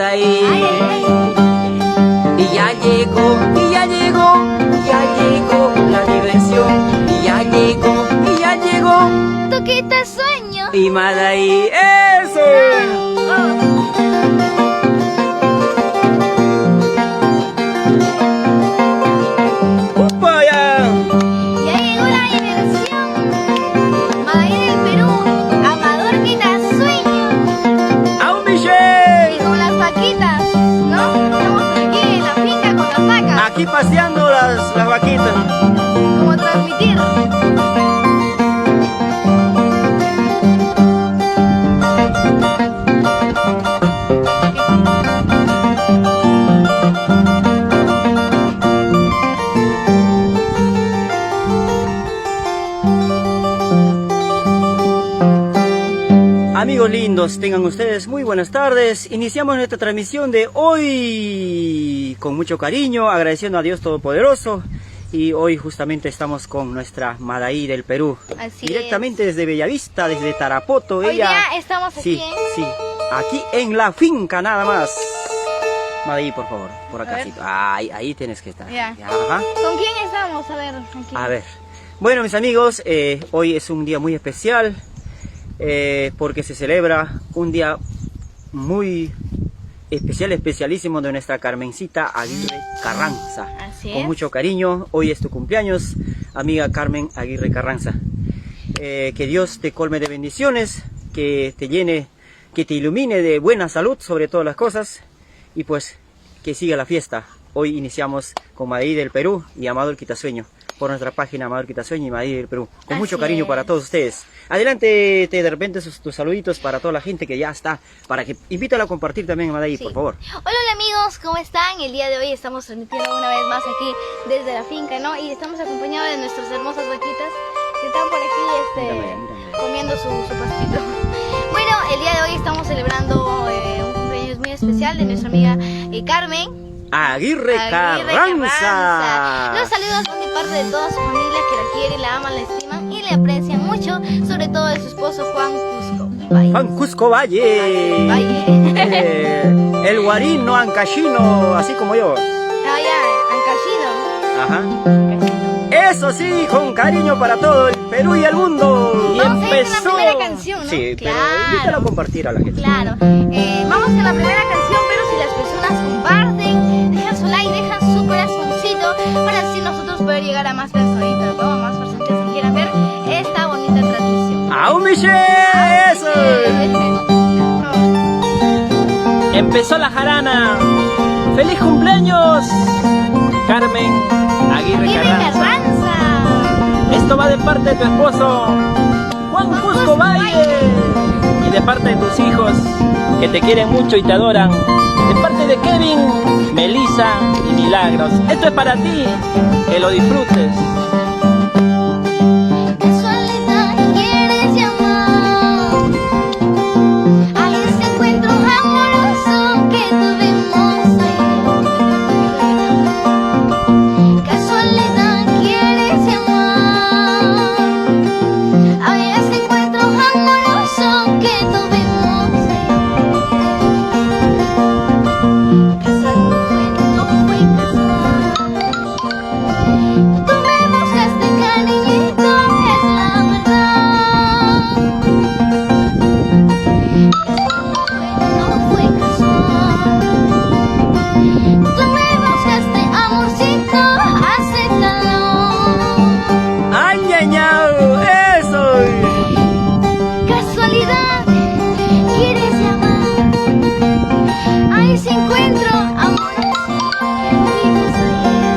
Madaí. Ay, ay, ay. Y ya llegó, y ya llegó, ya llegó la diversión. Y ya llegó, y ya llegó. Tú quitas sueño. Y Madaí, ¡eso! ¡Upa, ya! Ya llegó la diversión. Madaí del Perú. Amador quita sueño. ¡A un Michel! Y con las vaquitas, ¿no? Estamos aquí en la finca con las vacas. Aquí paseando las vaquitas. ¿Cómo transmitir? Amigos lindos, tengan ustedes muy buenas tardes. Iniciamos nuestra transmisión de hoy con mucho cariño, agradeciendo a Dios Todopoderoso. Y hoy justamente estamos con nuestra Madaí del Perú. Así directamente desde Bellavista, desde Tarapoto. Hoy ella... día estamos aquí Sí, sí, aquí en la finca nada más. Madaí, por favor, por acá. Ahí tienes que estar. Ya. Ajá. ¿Con quién estamos? A ver, ¿con quién? A ver, bueno mis amigos, hoy es un día muy especial porque se celebra un día muy especial, especialísimo de nuestra Carmencita Aguirre Carranza. Así Con es. mucho cariño, hoy es tu cumpleaños, amiga Carmen Aguirre Carranza. Que Dios te colme de bendiciones, que te llene, que te ilumine de buena salud sobre todas las cosas y pues que siga la fiesta. Hoy iniciamos con Madaí del Perú y Amador Quitasueño por nuestra página Amador Quitasueño y Madaí del Perú. Con mucho Así cariño es. para todos ustedes. Adelante, de repente tus saluditos para toda la gente que ya está, para que invítala a compartir también Madaí, Sí. por favor. Hola amigos, ¿cómo están? El día de hoy estamos transmitiendo una vez más aquí desde la finca, ¿no? Y estamos acompañados de nuestras hermosas vaquitas que están por aquí Mírame. comiendo su pastito. Bueno, el día de hoy estamos celebrando un cumpleaños muy especial de nuestra amiga Carmen Aguirre Carranza. Los saludos son de parte de toda su familia que la quiere, la aman, la estiman y le aprecian mucho, sobre todo de su esposo Juan Cusco Valle. Juan Cusco Valle. Valle. El guarino ancashino, así como yo. Ah, ya, Ancashino. Ajá. Eso sí, con cariño para todo el Perú y el mundo. Y Vamos a ir con la empezó. primera canción, ¿no? Sí, Claro. pero invítalo a compartir a la gente. Claro. Vamos con la primera canción, pero si las personas comparten, dejan su like, dejan su corazoncito, para así nosotros poder llegar a más personitas, ¿no? A más personas que quieran ver esta bonita transmisión. ¡Au, Michel! ¡Eso! Empezó la jarana. ¡Feliz cumpleaños! Carmen Aguirre Carranza. Esto va de parte de tu esposo Juan Cusco Valle y de parte de tus hijos que te quieren mucho y te adoran. De parte de Kevin, Melissa y Milagros. Esto es para ti, que lo disfrutes. Casualidad quieres llamar a ese encuentro amoroso que tuvimos ayer. Casualidad quieres llamar a ese encuentro amoroso que tuvimos ayer. Casual no fue casual. Tú me buscaste cariñito, es la verdad. No fue casual. Tú me buscaste amorcito, acéptalo. ¡Ay, ñañao! ¡Eso! Casualidad, quieres llamar a ese encuentro amoroso que tuvimos ayer.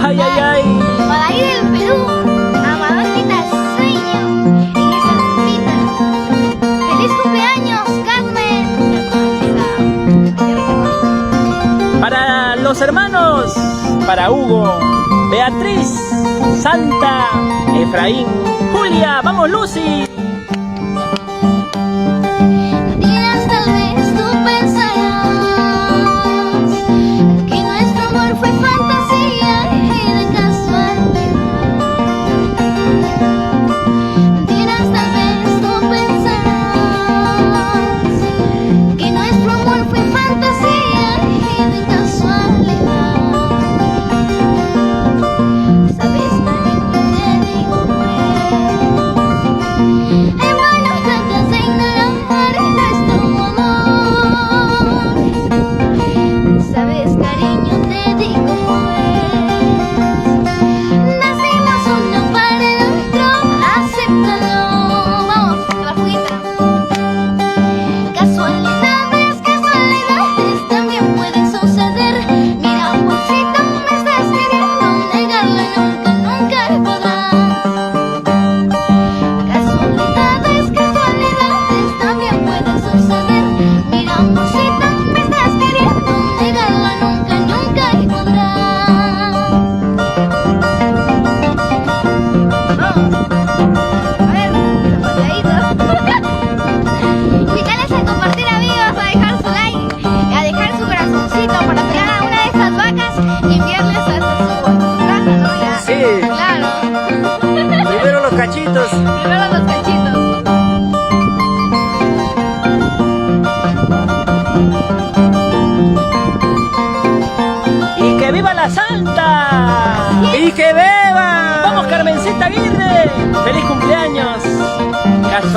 ¡Ay, ay, ay! Madaí del Perú, Amador Quitasueño, en esa rutina. ¡Feliz cumpleaños, Carmen! Para los hermanos, para Hugo, Beatriz, Santa, Efraín, Julia, vamos Lucy. Dirás, tal vez tú pensarás que nuestro amor fue fantasía y de casualidad. Dirás, tal vez tú pensarás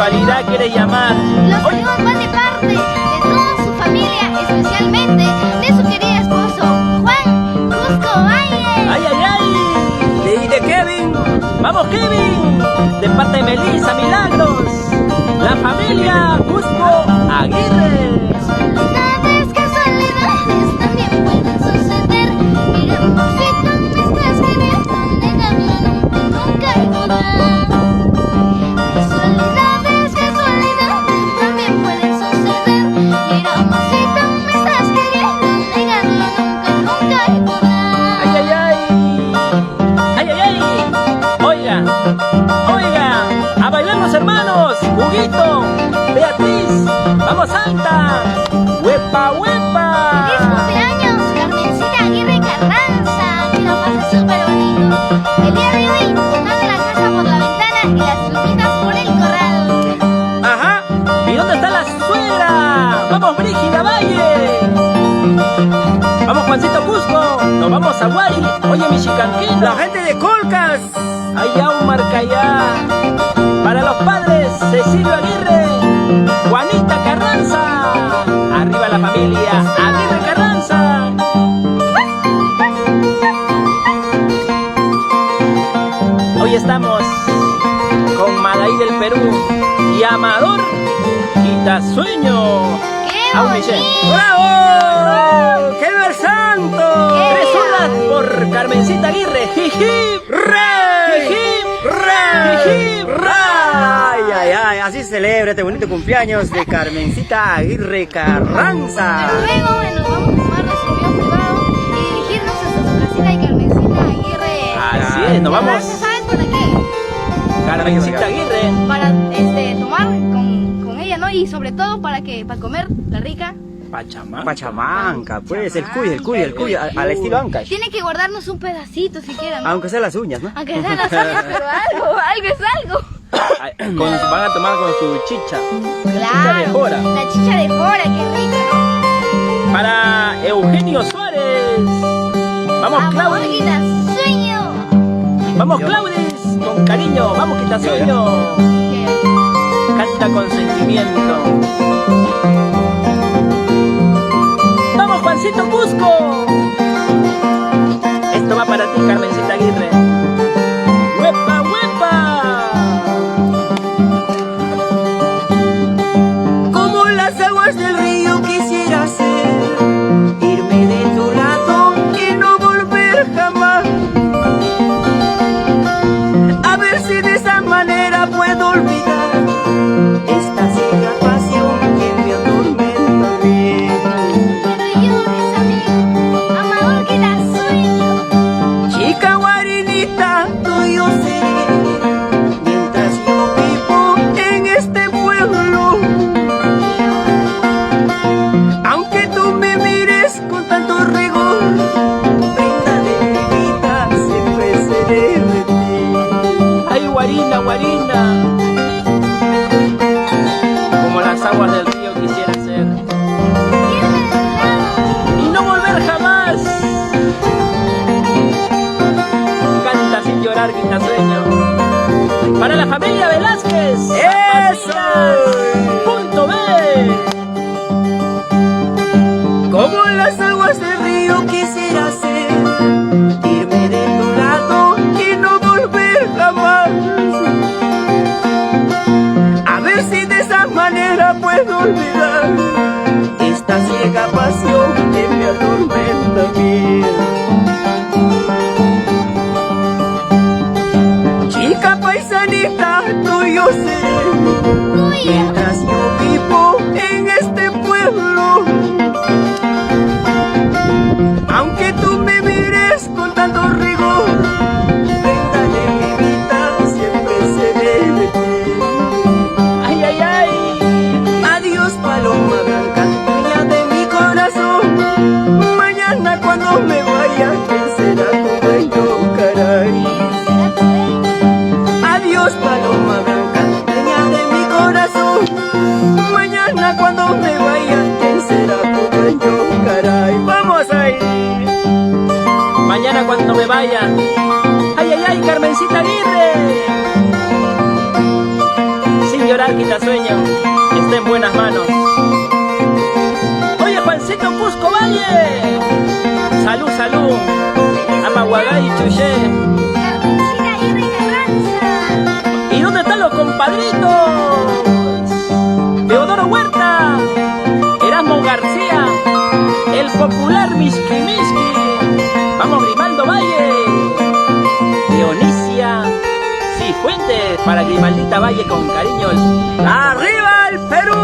casualidad quieres llamar? Los saludos van de parte de toda su familia, especialmente de su querido esposo, Juan Cusco Valle. ¡Ay, ay, ay! De Kevin. ¡Vamos, Kevin! De parte de Melissa Milagros. La familia Cusco Aguirre. Casualidades también pueden suceder. Mira, amorcito, me estás queriendo, negarlo nunca y podrá. Casualidades también pueden suceder. Mira, amorcito, me estás queriendo, negarlo nunca y podrá. ¡Ay, ay, ay! ¡Ay, ay, ay! Oiga, oiga, a bailar los hermanos. Huguito, Beatriz, vamos alta. ¡Huepa, huepa! ¡Feliz cumpleaños, Carmencita Aguirre Carranza! Que lo pases súper bonito. El día de hoy, botando la casa por la ventana y las plumitas por el corral. Ajá. ¿Y dónde está la suegra? ¡Vamos, Brígida Valle! ¡Vamos, Juancito Cusco! ¡Nos vamos a Guari! ¡Oye, mi chicanquito! La gente de Colcas. ¡Allá un marcayá! Para los padres, Cecilio Aguirre, Juanita Carranza. ¡Arriba la familia Aguirre Carranza! Hoy estamos con Malaí del Perú y Amador Quitasueño. ¡Qué Au, Michelle. bonito! ¡Bravo! ¡Que viva el santo! ¡Qué 3 horas por Carmencita Aguirre. ¡Jiji! ¡Rey! ¡Jiji! ¡Rey! ¡Rey! ¡Ay, ay, ay! Así se celebra este bonito cumpleaños de Carmencita Aguirre Carranza. Pero luego nos vamos a tomar nuestro avión privado y dirigirnos hasta su casita de Carmencita Aguirre. Así es, nos vamos. ¿Sabes para qué? Carmencita Aguirre. Para tomar con ella, ¿no? Y sobre todo para comer la rica. Pachamanca, pues, el cuy, al estilo Ancash. Tiene que guardarnos un pedacito siquiera, ¿no? Aunque sea las uñas, ¿no? Aunque sean las uñas, pero algo es algo. Van a tomar con su chicha. Claro, de jora. la chicha de jora, qué rico, ¿no? Para Eugenio Suárez. Vamos, Amor, Claudis. quita sueño. Vamos, Claudis. Con cariño. Vamos, Quitasueño. Canta con sentimiento. Vamos, Juancito Cusco. Esto va para ti, Carmencita Aguirre. ¡Huepa, huepa! Como las aguas del río quisiera ser, irme de tu lado y no volver jamás. A ver si de esa manera puedo olvidar esta ciega pasión que me atormenta. Pero llores, amigo. Amador, quita sueño. Chica guarinita, tuyo seré, mientras yo vivo en este pueblo. Aunque tú me mires con tanto rigor, prenda de mi vida, siempre seré de ti. ¡Ay, guarina, guarina! Como las aguas del río quisiera ser. Irme de tu lado. Y no volver jamás. Canta sin llorar, Quitasueño. Para la familia Velázquez. ¡Eso! Punto B. Como las aguas del río quisiera ser, irme de tu lado y no volver jamás. A ver si de esa manera puedo olvidar esta ciega pasión que me atormenta a mí. Chica paisanita, tuyo seré, mientras yo vivo en este pueblo. Aunque tú me mires con tanto rigor, prenda de mi vida, siempre seré de ti. ¡Ay, ay, ay! Adiós, paloma blanca, dueña de mi corazón. Mañana cuando me vaya, ¿quién será tu dueño, caray? Adiós, paloma blanca, dueña de mi corazón. Mañana cuando me vaya, ¿quién será tu dueño, caray? ¡Vamos ahí! Mañana cuando me vaya. ¡Ay, ay, ay, Carmencita Aguirre! Sin llorar, lugar, Quitasueño, está en buenas manos. Oye, Juancito Cusco Valle, salud, salud, Amaguagay y Chuyé. Carmencita Aguirre Carranza. ¿Y dónde están los compadritos? Teodoro Huerta, Erasmo García, el popular Mishki Mishki. Vamos, Grimaldo Valle, Dionisia Cifuentes, para Grimaldita Valle con cariño. ¡Arriba el Perú!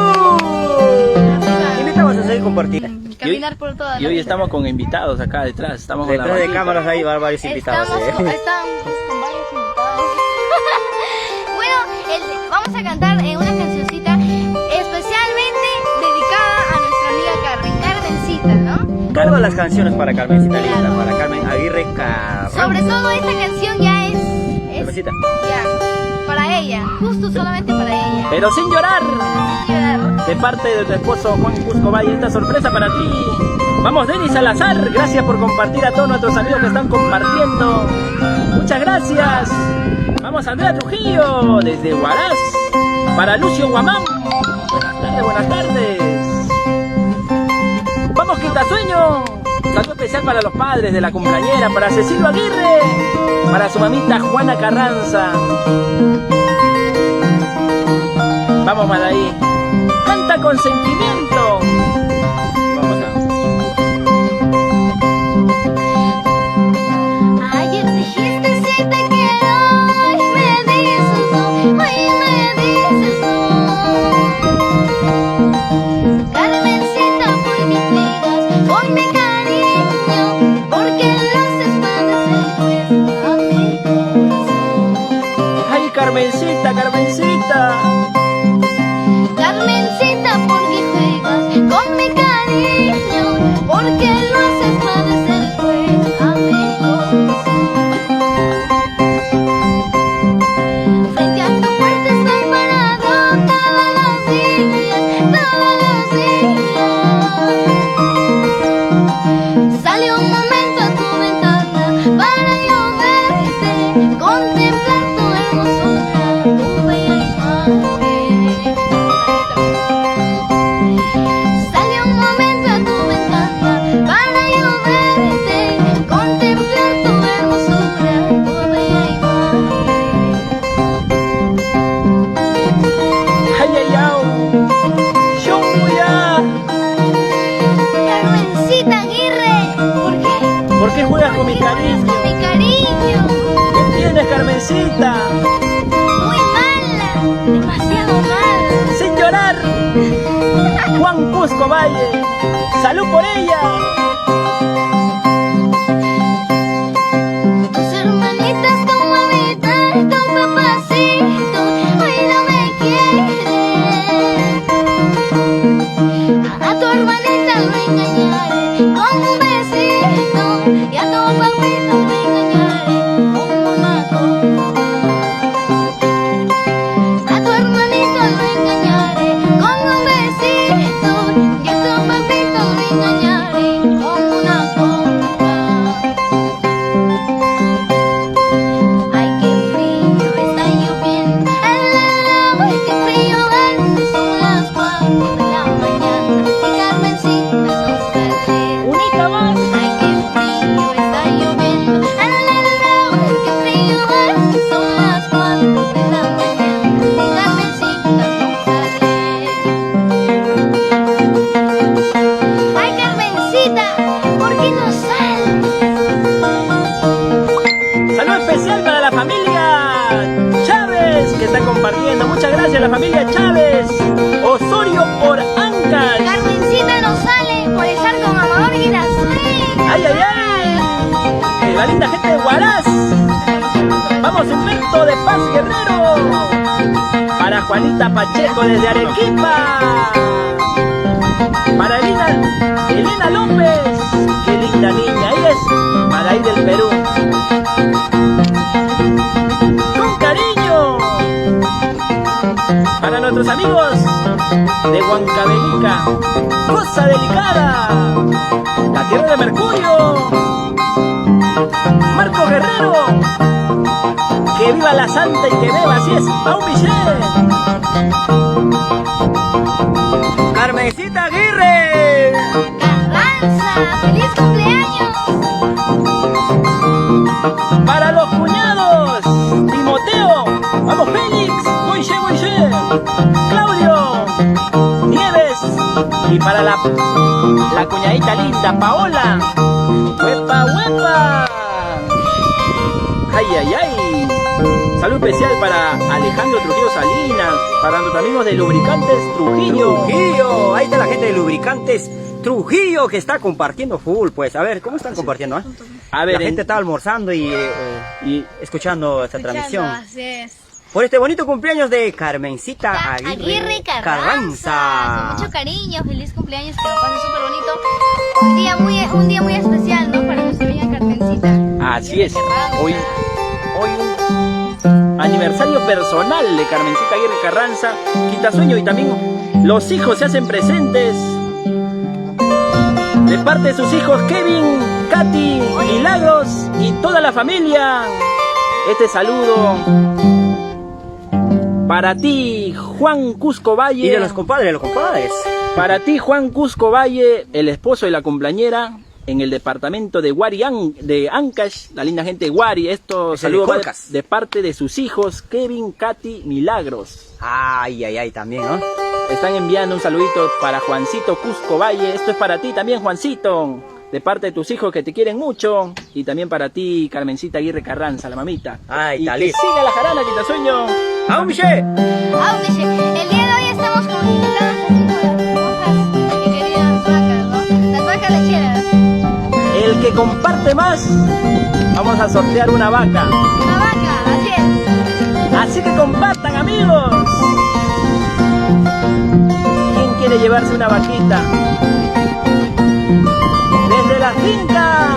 Invitamos a seguir compartiendo. Caminar por toda Y hoy estamos con invitados acá detrás. Estamos con Detrás la de cámaras hay varios invitados. Estamos con varios invitados. Bueno, vamos a cantar una cancioncita especialmente dedicada a nuestra amiga Carmencita, ¿no? Todas las canciones para Carmencita linda, para Carmen Aguirre Carranza. Sobre todo esta canción ya es Carmencita. ya, para ella, justo solamente para ella. Pero sin llorar. Llorar. De parte de tu esposo Juan Cusco Valle, esta sorpresa para ti. Vamos, Denis Salazar, gracias por compartir a todos nuestros amigos que están compartiendo. Muchas gracias. Vamos, Andrea Trujillo, desde Huaraz, para Lucio Guamán. Buenas tardes, buenas tardes. Vamos, Quitasueño. Saludo especial para los padres de la cumpleañera, para Cecilio Aguirre, para su mamita Juana Carranza. Vamos, Madaí. Canta con sentimiento. Vamos a... Ayer dijiste si te quiero, hoy me dices no, hoy me dices no. Carmencita, por mis ligas, por mi cariño, porque los espadas a mi corazón. Ay, Carmencita, Carmencita. Carmencita, porque juegas con mi cariño, porque lo haces padecer pues a mi corazón. Frente a tu puerta estoy parado todos los días, todos los días. Sale un momento a tu ventana para yo verte, contemplar tu hermosura, tu bella imagen. Sale un momento a tu ventana para yo verte, contemplar tu hermosura, tu bella imagen. Ay, ay, ay. Shunguya. Carmencita Aguirre, ¿por qué? ¿Por qué juegas con mi Juegas cariño? con mi cariño. ¿Qué tienes, Carmencita? Muy mala, demasiado mala. Sin llorar. Juan Cusco Valle. Salud por ella. Tus hermanitas, tu mamita, tu papacito, hoy no me quieren. A tu hermanita lo engañaré con un besito, y a tu papito lo engañaré con una copa. A tu hermanito lo engañaré con un besito, y a tu papito lo engañaré con una copa. Ay, qué frío está lloviendo, ay, qué frío hace, son las 4 de la mañana y Carmencita no sale. Unita más. Ay, qué frío está lloviendo, ay, qué frío hace, son las 4 de la mañana y Carmencita no sale. Ay, Carmencita, ¿por qué no sales? Saludo especial para la familia Chávez que está compartiendo. Muchas gracias, la familia Chávez. Osorio por Ancas. Carmencita no sale por estar con Amador Guirassuel. Ay, ay, ay. La linda gente de Huaraz. Vamos, Humberto de Paz Guerrero. Para Juanita Pacheco desde Arequipa. Para Elena López. Qué linda niña. Ahí es Madaí del Perú. Con cariño. Para nuestros amigos de Huancavelica. Cosa delicada. La tierra de Mercurio. Marco Guerrero. Qué Que viva la santa y que beba, así es, Pau Michel. Carmencita Aguirre. Carranza, feliz cumpleaños. Para los cuñados, Timoteo, vamos Félix, Moishe, Claudio, Nieves, y para la cuñadita linda, Paola, huepa, ay, salud especial para Alejandro Trujillo Salinas, para nuestros amigos de Lubricantes Trujillo, Ahí está la gente de Lubricantes Trujillo que está compartiendo full, pues. A ver, ¿cómo están compartiendo? A ver, la gente está almorzando y escuchando esta transmisión. Así es. Por este bonito cumpleaños de Carmencita Aguirre Carranza. Carranza. Con mucho cariño, feliz cumpleaños, que lo pases súper bonito. Un día muy especial, ¿no? Para nuestra amiga Carmencita. Así es. Hoy un aniversario personal de Carmencita Aguirre Carranza, Quitasueño, y también los hijos se hacen presentes. De parte de sus hijos Kevin, Katy, Milagros y toda la familia. Este saludo para ti, Juan Cusco Valle. Y de los compadres, Para ti, Juan Cusco Valle, el esposo de la cumpleañera en el departamento de Guari, de Ancash, la linda gente de Guari. Estos saludos de parte de sus hijos Kevin, Katy, Milagros. Ay, también, ¿no? Están enviando un saludito para Juancito Cusco Valle. Esto es para ti también, Juancito, de parte de tus hijos que te quieren mucho. Y también para ti, Carmencita Aguirre Carranza, la mamita. Ay, y tal que siga la jarana, Quitasueño. ¡Au, Michelle! El día de hoy estamos con las queridas vacas, ¿no? Las vacas lecheras. El que comparte más, vamos a sortear una vaca. Una vaca, así es. Así que compartan, amigos. ¿Quién quiere llevarse una vaquita? Desde la finca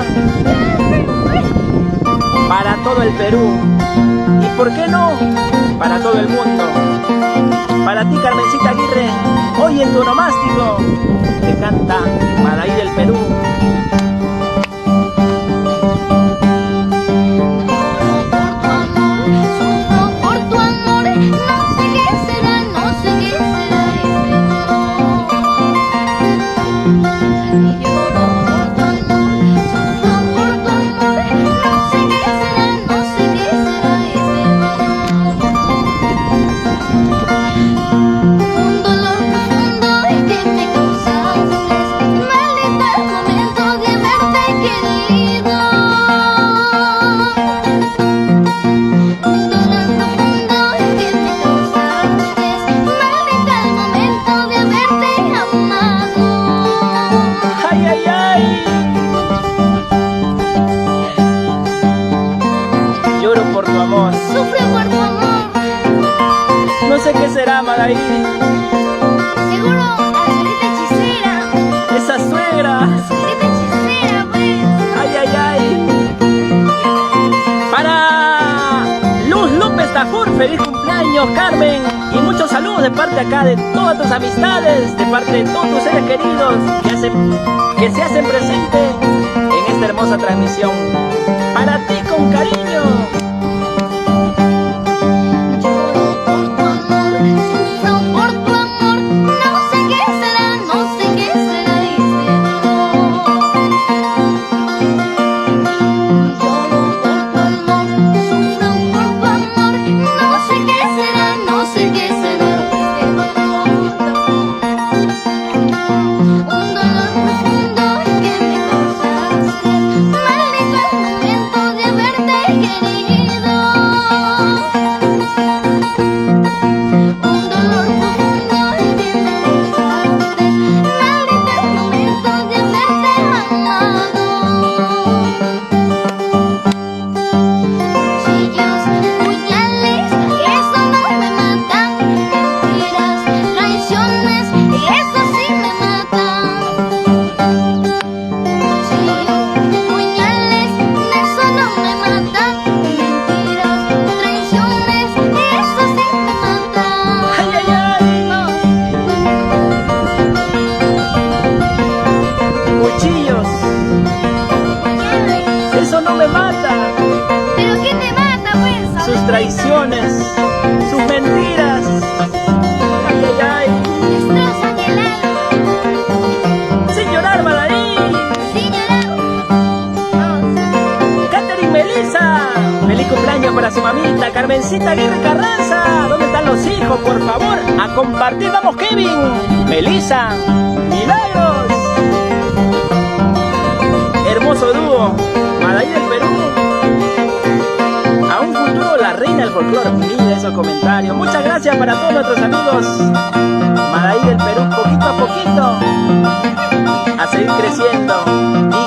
para todo el Perú. ¿Y por qué no? Para todo el mundo. Para ti, Carmencita Aguirre, hoy en tu onomástico que canta Madaí del Perú. Lloro por tu amor. Sufro por tu amor. No sé qué será, Madaí. Seguro a la suegrita hechicera. Esa suegra. La suegrita hechicera, pues. Ay. Para Luz López Tafur, feliz cumpleaños, Carmen. Y muchos saludos de parte acá de todas tus amistades, de parte de todos tus seres queridos que se hacen presentes en esta hermosa transmisión. Para ti con cariño. Maldito el momento de haberte querido. Carmencita Aguirre Carranza. ¿Dónde están los hijos? Por favor, a compartir. Vamos, Kevin, Melissa, Milagros. Hermoso dúo, Madaí del Perú. A un futuro la reina del folclore. Mira esos comentarios. Muchas gracias para todos nuestros amigos. Madaí del Perú, poquito a poquito, a seguir creciendo.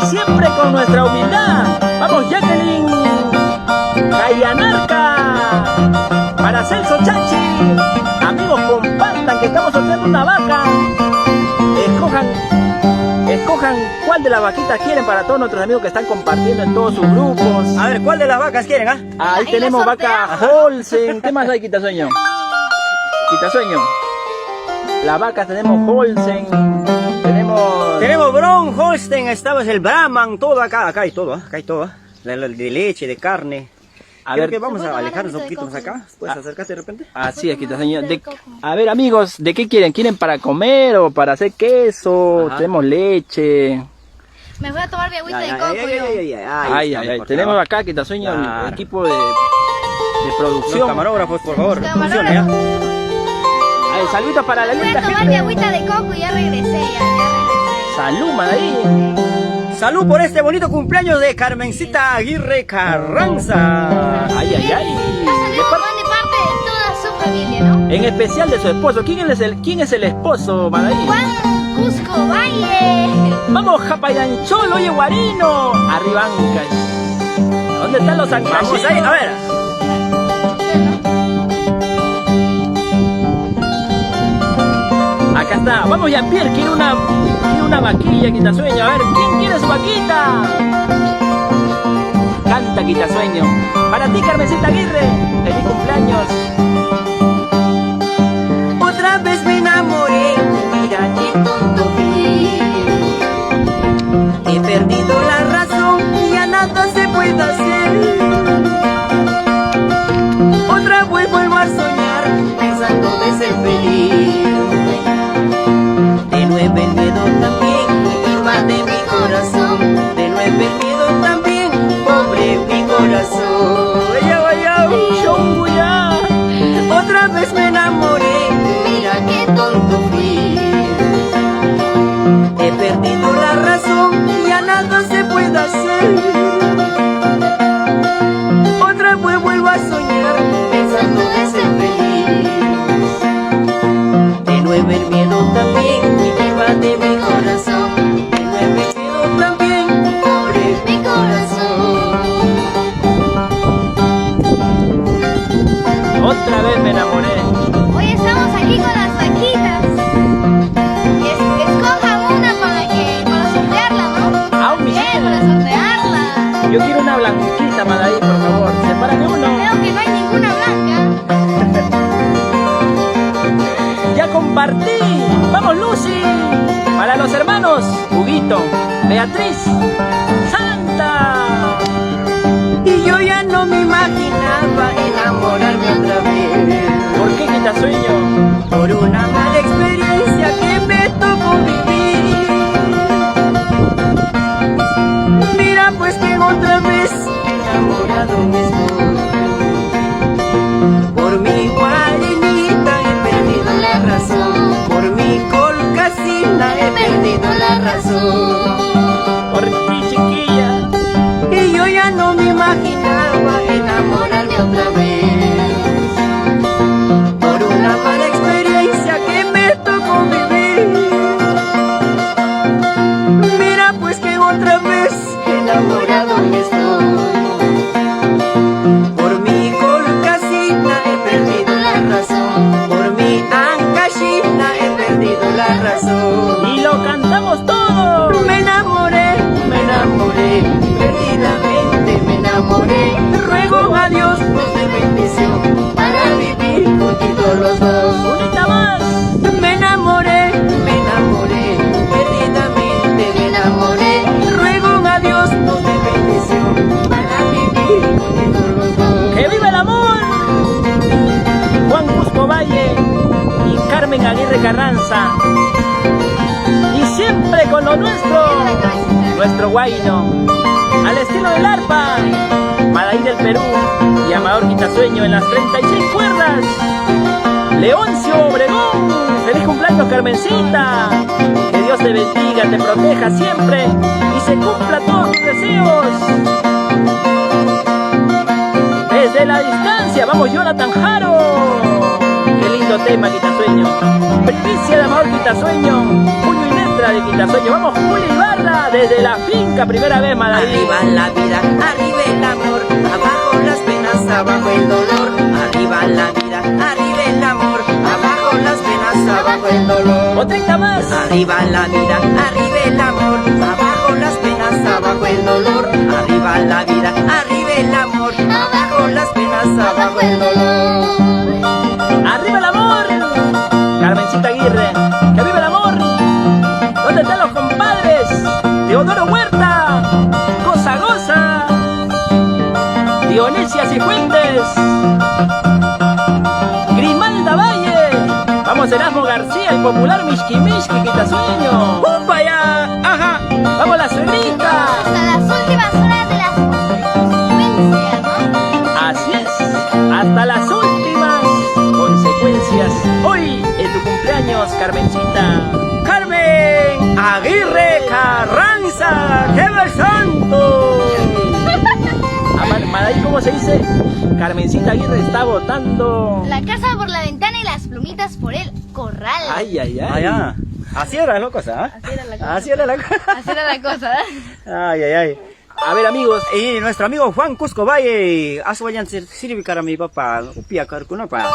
Y siempre con nuestra humildad. Vamos, Jacqueline Cayanarca. Para Celso Chachi. Amigos, compartan que estamos sorteando una vaca. Escojan cuál de las vaquitas quieren para todos nuestros amigos que están compartiendo en todos sus grupos. A ver, ¿cuál de las vacas quieren, ah? Ahí tenemos vaca Holsen. ¿Qué más hay, Quitasueño? Quitasueño. Las vacas tenemos Holsen. Tenemos Bron, Holstein, estamos el Brahman, todo acá. Acá hay todo, acá hay todo. De leche, de carne. A Creo ver, que vamos a alejarnos un poquito más acá. ¿Puedes acercarte de repente? así es, Quitasueño. A ver, amigos, ¿de qué quieren? ¿Quieren para comer o para hacer queso? Ajá. Tenemos leche. Me voy a tomar mi agüita de coco. Ay. Tenemos acá, Quitasueño, el equipo de Los producción. camarógrafos, por favor, Camarógrafos. funcione, ¿ya? Ay, saludos para la Voy a linda tomar mi gente. agüita de coco y ya regresé, ya regresé. Salud, Madaí. Salud por este bonito cumpleaños de Carmencita Aguirre Carranza. Ay. Los saludos van de parte de toda su familia, ¿no? En especial de su esposo. ¿Quién es el esposo, Madaí? Juan Cusco Valle. Vamos, Japayancholo, oye, Guarino. Arribancas. ¿Dónde están los anclajes? Vamos ahí, a ver. Acá está. Vamos, Jean-Pierre. Quiere una vaquilla, Quitasueño. A ver, ¿quién quiere su vaquita? Canta, Quitasueño. Para ti, Carmencita Aguirre. Feliz cumpleaños. Otra vez me enamoré, mira qué tonto fui. He perdido la razón, ya nada se puede hacer. Otra vez vuelvo a soñar, pensando de ser feliz. De nuevo el miedo también invade mi corazón. De nuevo el miedo también, pobre mi corazón. Chonguya. Otra vez me enamoré, mira qué tonto fui. He perdido la razón, ya nada se puede hacer. Otra vez vuelvo a soñar, pensando de ser feliz. De nuevo el miedo también invade mi corazón. De nuevo el miedo también, pobre mi corazón. Otra vez me enamoré. Hoy estamos aquí con las vaquitas. Escojan una para sortearla, ¿no? Ah, un misil. Para sortearla. Yo quiero una blanquita, Madaí, por favor. Sepárame uno. Creo que no hay ninguna blanca. Ya compartí. Vamos, Lucy. Para los hermanos Huguito, Beatriz, Santa. Y yo ya no me imaginaba enamorarme otra vez. ¿Por qué, Quitasueño? Por una mala experiencia que me tocó vivir. Mira pues que otra vez enamorado me estoy. Por mi guarinita he perdido la razón. Por mi colcasina he perdido la razón. Por ti, chiquilla. Y yo ya no me imaginaba enamorarme otra vez. Por una mala experiencia que me tocó vivir. Mira pues que otra vez enamorado me estoy. Por mi colcasina he perdido la razón. Por mi ancashina he perdido la razón. Y lo cantamos todo. Me enamoré, perdidamente me enamoré. Ruego a Dios nos dé bendición para vivir juntitos los dos. Unita más. Me enamoré, perdidamente me enamoré. Ruego a Dios nos dé bendición para vivir juntitos los dos. ¡Que viva el amor! Juan Cusco Valle y Carmen Aguirre Carranza. Y siempre con lo nuestro, nuestro guayno, al estilo del arpa. Madaí del Perú y Amador Quitasueño en las 36 cuerdas. Leoncio Obregón, feliz cumpleaños Carmencita. Que Dios te bendiga, te proteja siempre y se cumpla todos tus deseos. Desde la distancia, vamos Jonathan Jaro. Qué lindo tema, Quitasueño. Primicia de Amador Quitasueño, puño y letra de Quitasueño. Vamos Julio Ibarra, desde la finca, primera vez, Madaí. Arriba la vida, arriba el amor, abajo las penas, abajo el dolor. Arriba la vida, arriba el amor, abajo las penas, abajo el dolor. Otrita más. Arriba la vida, arriba el amor, abajo las penas, abajo el dolor. Arriba la vida, arriba el amor, abajo las penas, abajo el dolor. ¡Arriba el amor! Carmencita Aguirre, ¡que viva el amor! ¿Dónde están los compadres? Teodoro Huerta, Goza Goza, Dionesia Cifuentes, Grimalda Valle, vamos Erasmo García, el popular Mishki Mishki Quitasueño. ¡Pumba ya! ¡Ajá! ¡Vamos la suegrita! Hasta las últimas horas de las consecuencias, ¿no? Así es, hasta las últimas consecuencias. Hoy es tu cumpleaños, Carmencita. ¡Carmen Aguirre Carranza! ¡Qué bel santo! Madaí, ¿cómo se dice? Carmencita Aguirre está botando La casa por la ventana y las plumitas por el corral. Ay, ay, ay. Ah, ya. Así era la cosa, ¿eh? Así era la cosa. Así era la cosa. Así era la cosa, ¿eh? Ay, ay, ay. A ver, amigos, Y nuestro amigo Juan Cusco Valle, asuayan sirve a mi papá, upia carcuna pa.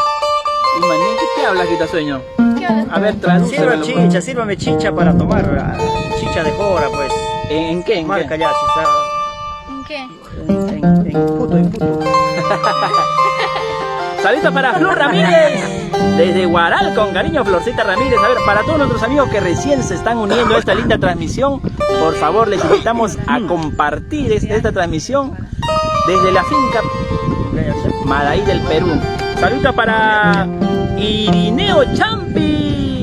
y maní, ¿qué te hablas, Quitasueño? ¿Qué hablas? A ver, tradúceme. Sírvame chicha para tomar, chicha de jora, pues. ¿En qué? ¿En Marca qué? ya, chicha. ¿En qué? En puto. Saludos para Flor Ramírez, desde Guaral, con cariño, Florcita Ramírez. A ver, para todos nuestros amigos que recién se están uniendo a esta linda transmisión, por favor, les invitamos a compartir esta transmisión desde la finca Madaí del Perú. Saludos para Irineo Champi.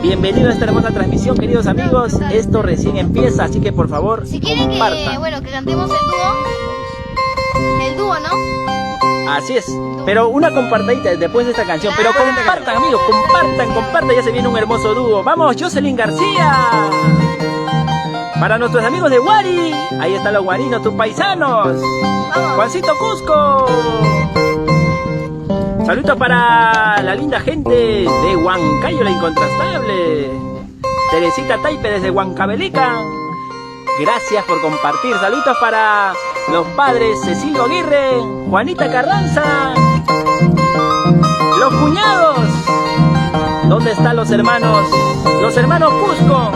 Bienvenido a esta hermosa transmisión, queridos amigos. Esto recién empieza, así que por favor, Si quieren compartan. que, bueno, que cantemos el dúo, ¿no? Así es, pero una compartidita después de esta canción. Pero compartan, amigos, compartan, ya se viene un hermoso dúo. Vamos, Jocelyn García. Para nuestros amigos de Guari, ahí están los guarinos, tus paisanos. Vamos. Juancito Cusco. Saludos para la linda gente de Huancayo, la incontrastable. Teresita Taipe desde Huancavelica. Gracias por compartir. Saludos para los padres Cecilio Aguirre, Juanita Carranza, los cuñados. ¿Dónde están los hermanos? Los hermanos Cusco.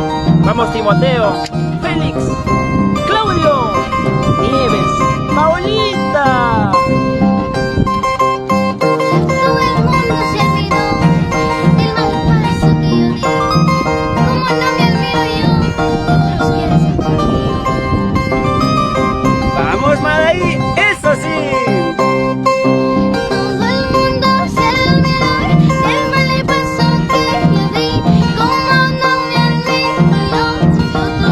Vamos, Timoteo, Félix, Claudio, Nieves, Paolita. Todo el mundo se admiró del mal paso que yo di. Como no me admiro yo, otros quieren ser conmigo. Vamos, Madaí, eso sí. Todo el mundo se admiró del mal paso que yo di. Como no me admiro yo,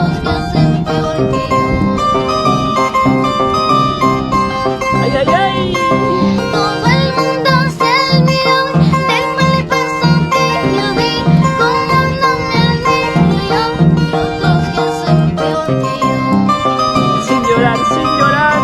otros quieren ser peor que yo. Ay, ay, ay. Todo el mundo se admiró del mal paso que yo di. Como no me admiro yo, otros quieren ser peor que yo. Sin llorar, sin llorar.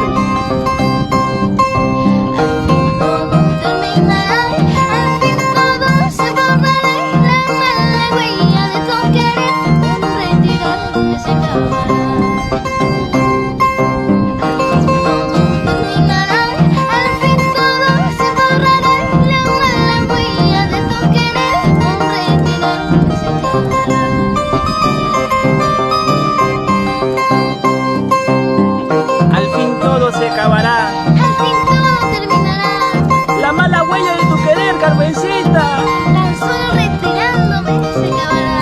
Todo terminará, al fin todo se borrará y la mala huella de tu querer un retirarme se acabará. Todo terminará, al fin todo se borrará y la mala huella de tu querer un retirarme se acabará. Al fin todo se acabará. Al fin todo terminará, La mala huella de tu querer, Carmencita. tan solo retirándome se acabará.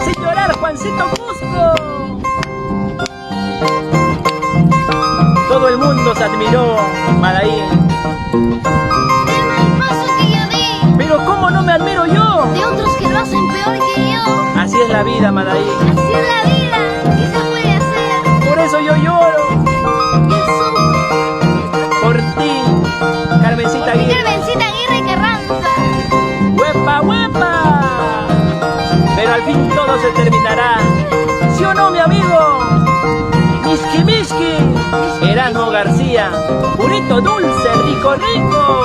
Sin llorar, Juancito Cusco. Todo el mundo se admiró, Madaí. Del mal paso que yo di, Pero ¿cómo no me admiro yo? de otros que lo hacen peor que yo. Así es la vida, Madaí. Así es la vida, ¿qué se puede hacer? Por eso yo lloro. Y el sufre, al fin todo se terminará. ¿Sí o no, mi amigo? Miski Miski, Erasmo García, purito dulce, rico rico.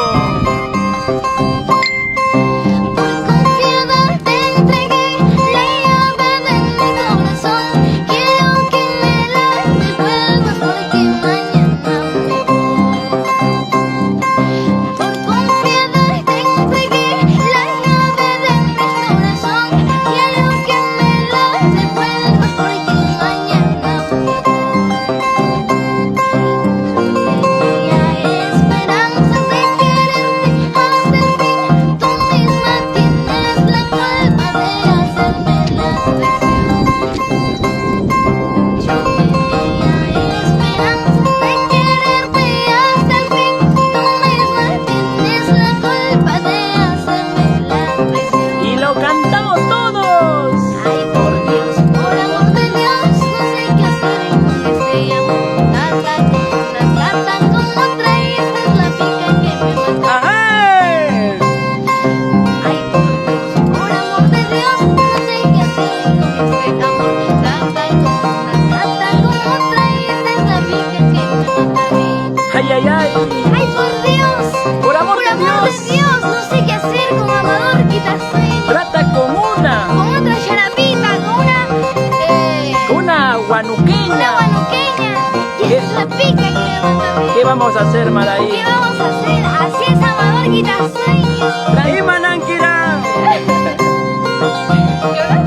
¿Qué vamos a hacer, Maraí? ¿Qué vamos a hacer? Así es, Amador Quitaseño.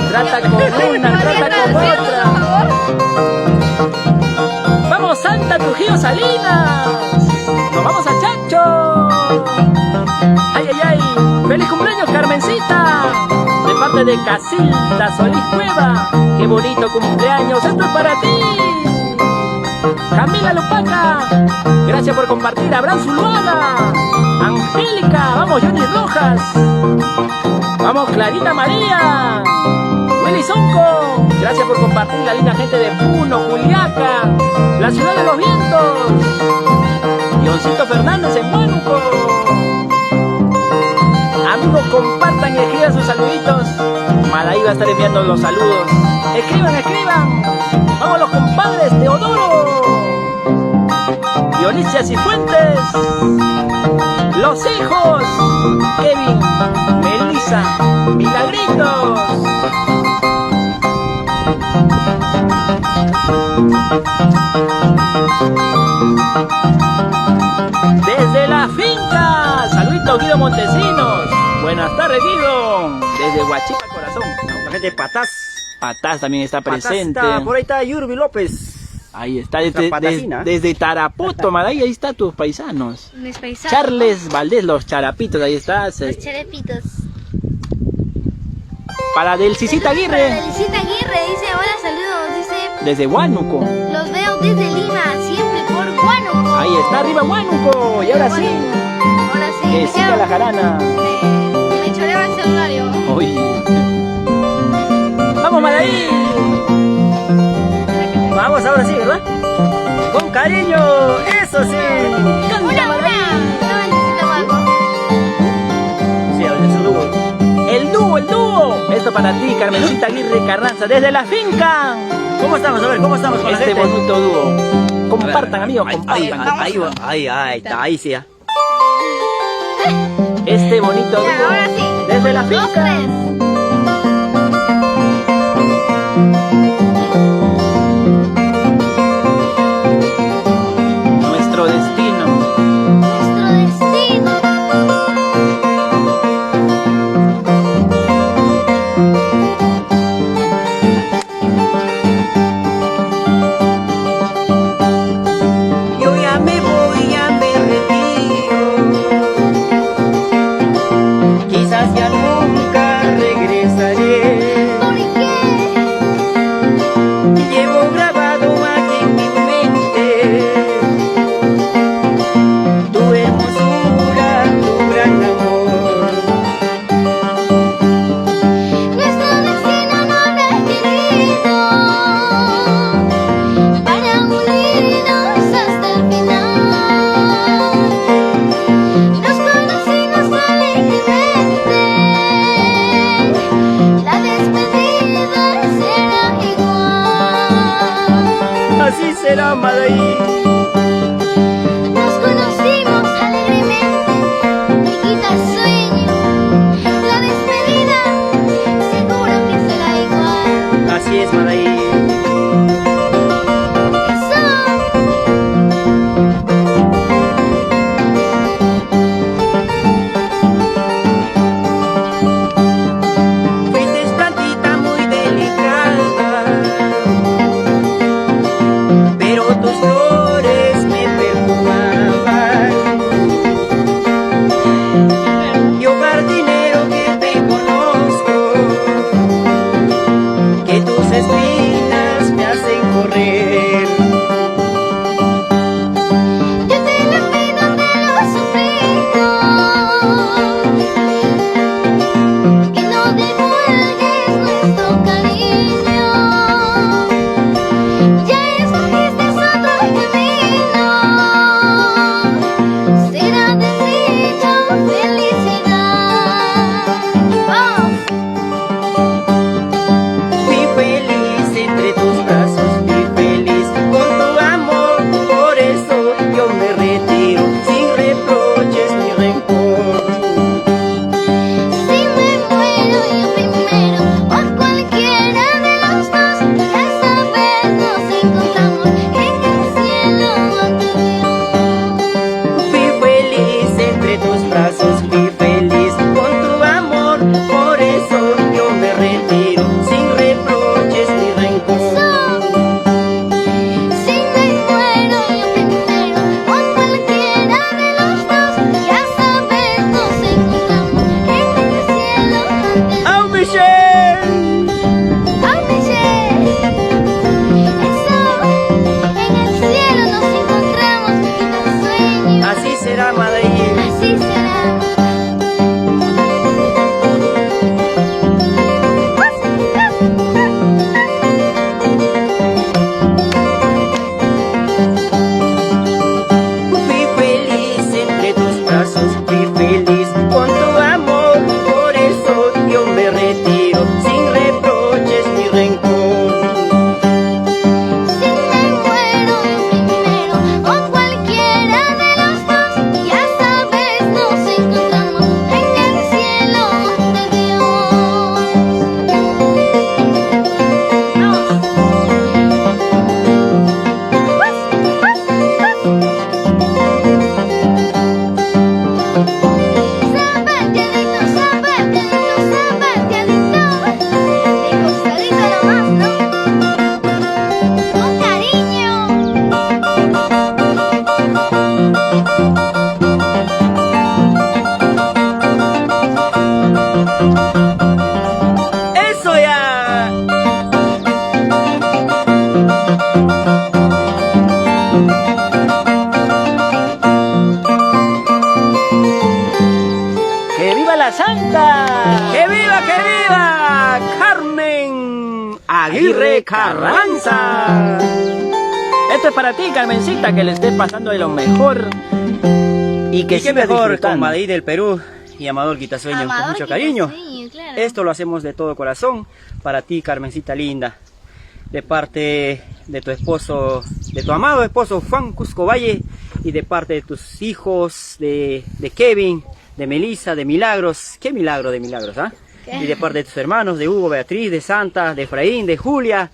Trata con una, trata con otra. ¡Vamos, Santa Trujillo Salinas! ¡Nos vamos a Chacho! ¡Ay, ay, ay! ¡Feliz cumpleaños, Carmencita! De parte de Casilda Solís Cueva. ¡Qué bonito cumpleaños! ¡Esto es para ti! Camila Lupaca, gracias por compartir. Abraham Zuluaga, Angélica, vamos Johnny Rojas, vamos Clarita María, Willy Zonco, gracias por compartir. La linda gente de Puno, Juliaca, la ciudad de los vientos, Dioncito Fernández en Huánuco. Amigos, compartan y escriban sus saluditos. Maraí va a estar enviando los saludos. Escriban, escriban. Vamos los compadres, Teodoro, Dionisia Cifuentes, los hijos, Kevin, Melissa, Milagritos. Desde la finca, saludito Guido Montesinos. Buenas tardes, Guido. Desde Huachipa, corazón. La gente de Patás. Patás también está presente. Por ahí está Yurbi López. Ahí está, desde Tarapoto, Maraí, ahí están tus paisanos. Mis paisanos. Charles Valdés, los charapitos, ahí está. Los charepitos. Para Delcisita Para Aguirre. Delcisita Aguirre dice, hola, saludos, dice. Desde Huánuco. Los veo desde Lima, siempre por Huánuco. Ahí está, arriba Huánuco. Y ahora sí. Ahora sí. Que siga la jarana. Me choreaba el celulario. Uy. ¡Vamos, Maraí! Vamos ahora sí, ¿verdad? Con cariño, eso sí. Una. No necesito algo. Sí, ahora es su dúo. El dúo. Esto para ti, Carmencita Aguirre Carranza, desde la finca. ¿Cómo estamos? A ver, ¿cómo estamos con Este la gente? bonito dúo. Compartan, amigos, compartan. Ahí está, ahí sí. Este bonito dúo. Ya, ahora sí. Desde la 2, finca. 3. Nuestro destino. Nuestro destino. Yo ya me voy, ya me retiro. Quizás ya nunca regresaré. será Madaí. Nos conocimos alegremente, me quita el sueño. La despedida seguro que será igual. Así es, Madaí. Aguirre Carranza. Esto es para ti, Carmencita, que le estés pasando de lo mejor y que qué mejor con Madaí del Perú y Amador Quitasueño, con mucho cariño. Claro. Esto lo hacemos de todo corazón para ti, Carmencita linda, de parte de tu esposo, de tu amado esposo Juan Cusco Valle, y de parte de tus hijos, de Kevin, de Melissa, de Milagros. Qué milagro de Milagros, ¿ah? Y de parte de tus hermanos, de Hugo, Beatriz, de Santa, de Efraín, de Julia,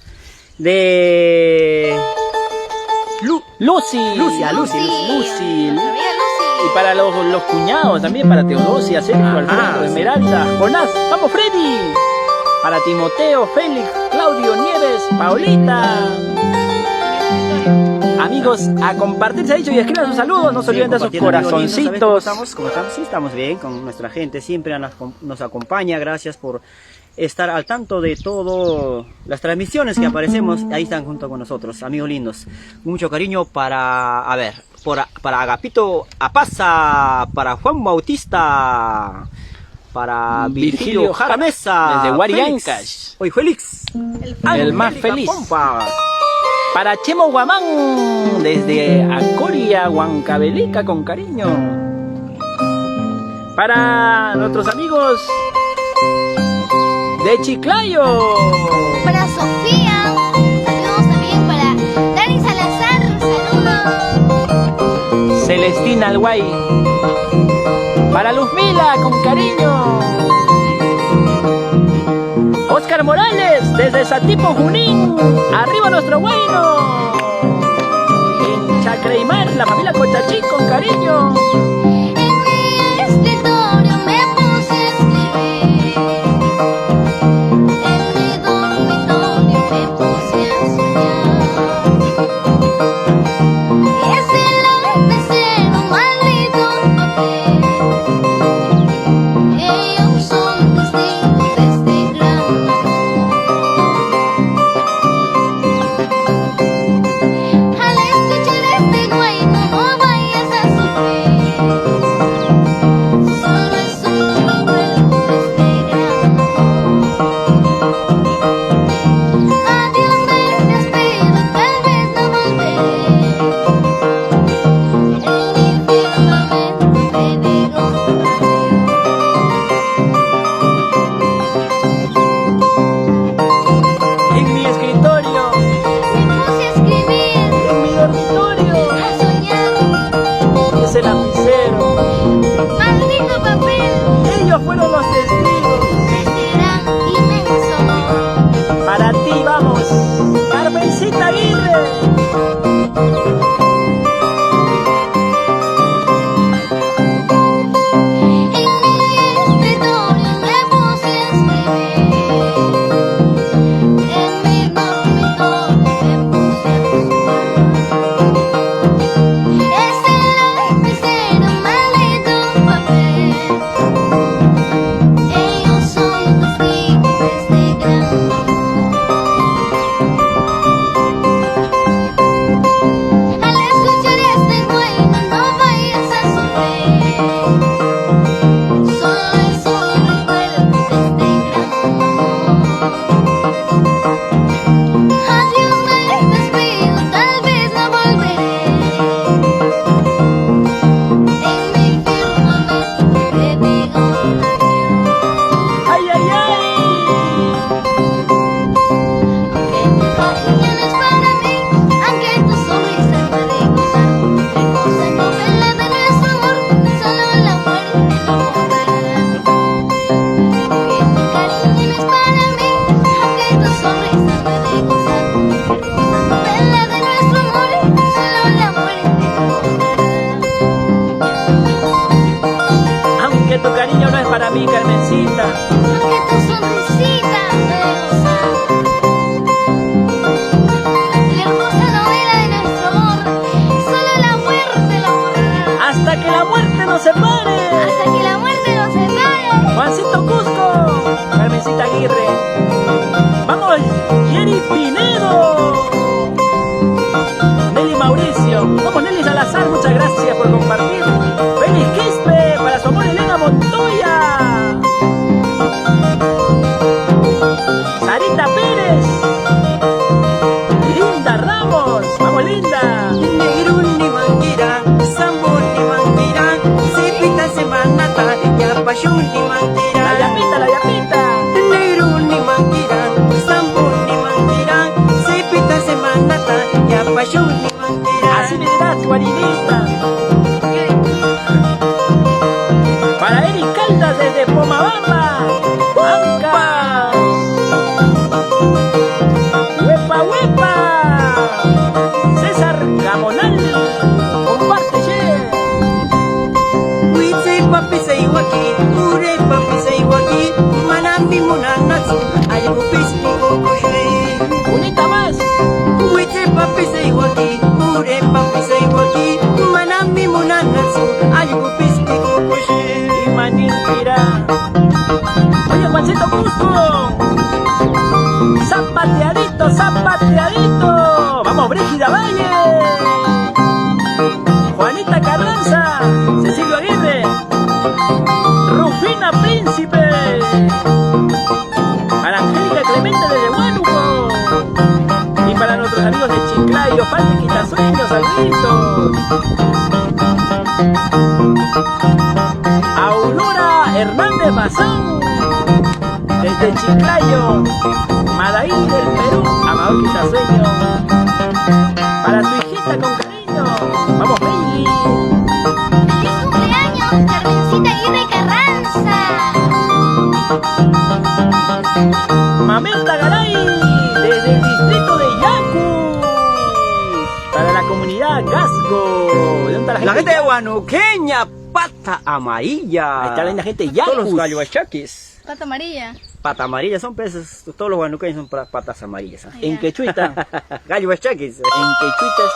de Lucy. Y para los cuñados también, para Teodosia, Sergio, Alfredo, Esmeralda, Jonás, vamos Freddy. Para Timoteo, Félix, Claudio, Nieves, Paulita. Amigos, a compartir se ha dicho y escriban sus saludos, no se olviden de sus corazoncitos. ¿Cómo estamos? Sí, estamos bien con nuestra gente, siempre nos acompaña, gracias por estar al tanto de todas las transmisiones que aparecemos, ahí están junto con nosotros, amigos lindos. Mucho cariño para Agapito Apaza, para Juan Bautista, para Virgilio Jaramesa, desde Huariancas. Hoy Félix, el más feliz. Pompa. Para Chemo Guamán, desde Acoria, Huancavelica, con cariño. Para nuestros amigos de Chiclayo. Para Sofía, saludos también para Dani Salazar Celestina Alguay. Para Luzmila, con cariño. Oscar Morales, desde Satipo, Junín. Arriba nuestro bueno. En Chacreimar, la familia Cochachí, con cariño. Fueron los testigos de este gran, inmenso amor. Para ti vamos, Carmencita Aguirre. Tu cariño no es para mí, Carmencita. Aunque tu sonrisita me goza. La hermosa novela de nuestro amor, solo la muerte lo borrará. Hasta que la muerte nos separe. Hasta que la muerte nos separe. Juancito Cusco, Carmencita Aguirre. Vamos, Jenny Pinedo. Nelly Mauricio. Vamos, Nelly Salazar, muchas gracias por compartir. Félix Quispe, para su amor Elena Montoya. Sarita Pérez. Linda Ramos. Vamos, Linda. Negro ni manguera, sambo ni manguera, cepita semanata, ya pasión ni manguera. La yapita, la yapita. Negro ni manguera, sambo ni manguera, cepita semanata, ya pasión ni manguera. Así me dirás, guarinita. Para Eric Caldas desde Pomabamba. Anca. Huepa, huepa. César Gamonal. Comparte, che. Huitze papi se iwaki, ure papi se iwaki, manambi munanatsu, algo pispi kokoshwe. Unita más. Huitze papi se iwaki, ure papi se iwaki, manambi munanatsu, algo pispi kokoshwe. Y Manilpira. Oye, Juancito Cusco. Zapateadito, zapateadito. Vamos, Brígida Valle. Juanita Carranza. Cecilio Aguirre. Rufina Príncipe. Para Angélica Clemente desde Huánuco. Y para nuestros amigos de Chiclayo, Pan de Quitasueños, saluditos. Aurora Hernández Bazán. Desde Chiclayo, Madaí del Perú, Amador Quitasueño. Para tu hijita con cariño. Vamos, Bailey. La gente de Huanuqueña, pata amarilla. Ahí está la linda gente de Todos los Yacus. galloachaquis. Pata amarilla. Pata amarilla son peces, todos los huanuqueños son patas amarillas. ¿Ah? En quechuita. Galloachaquis. En quechuitas,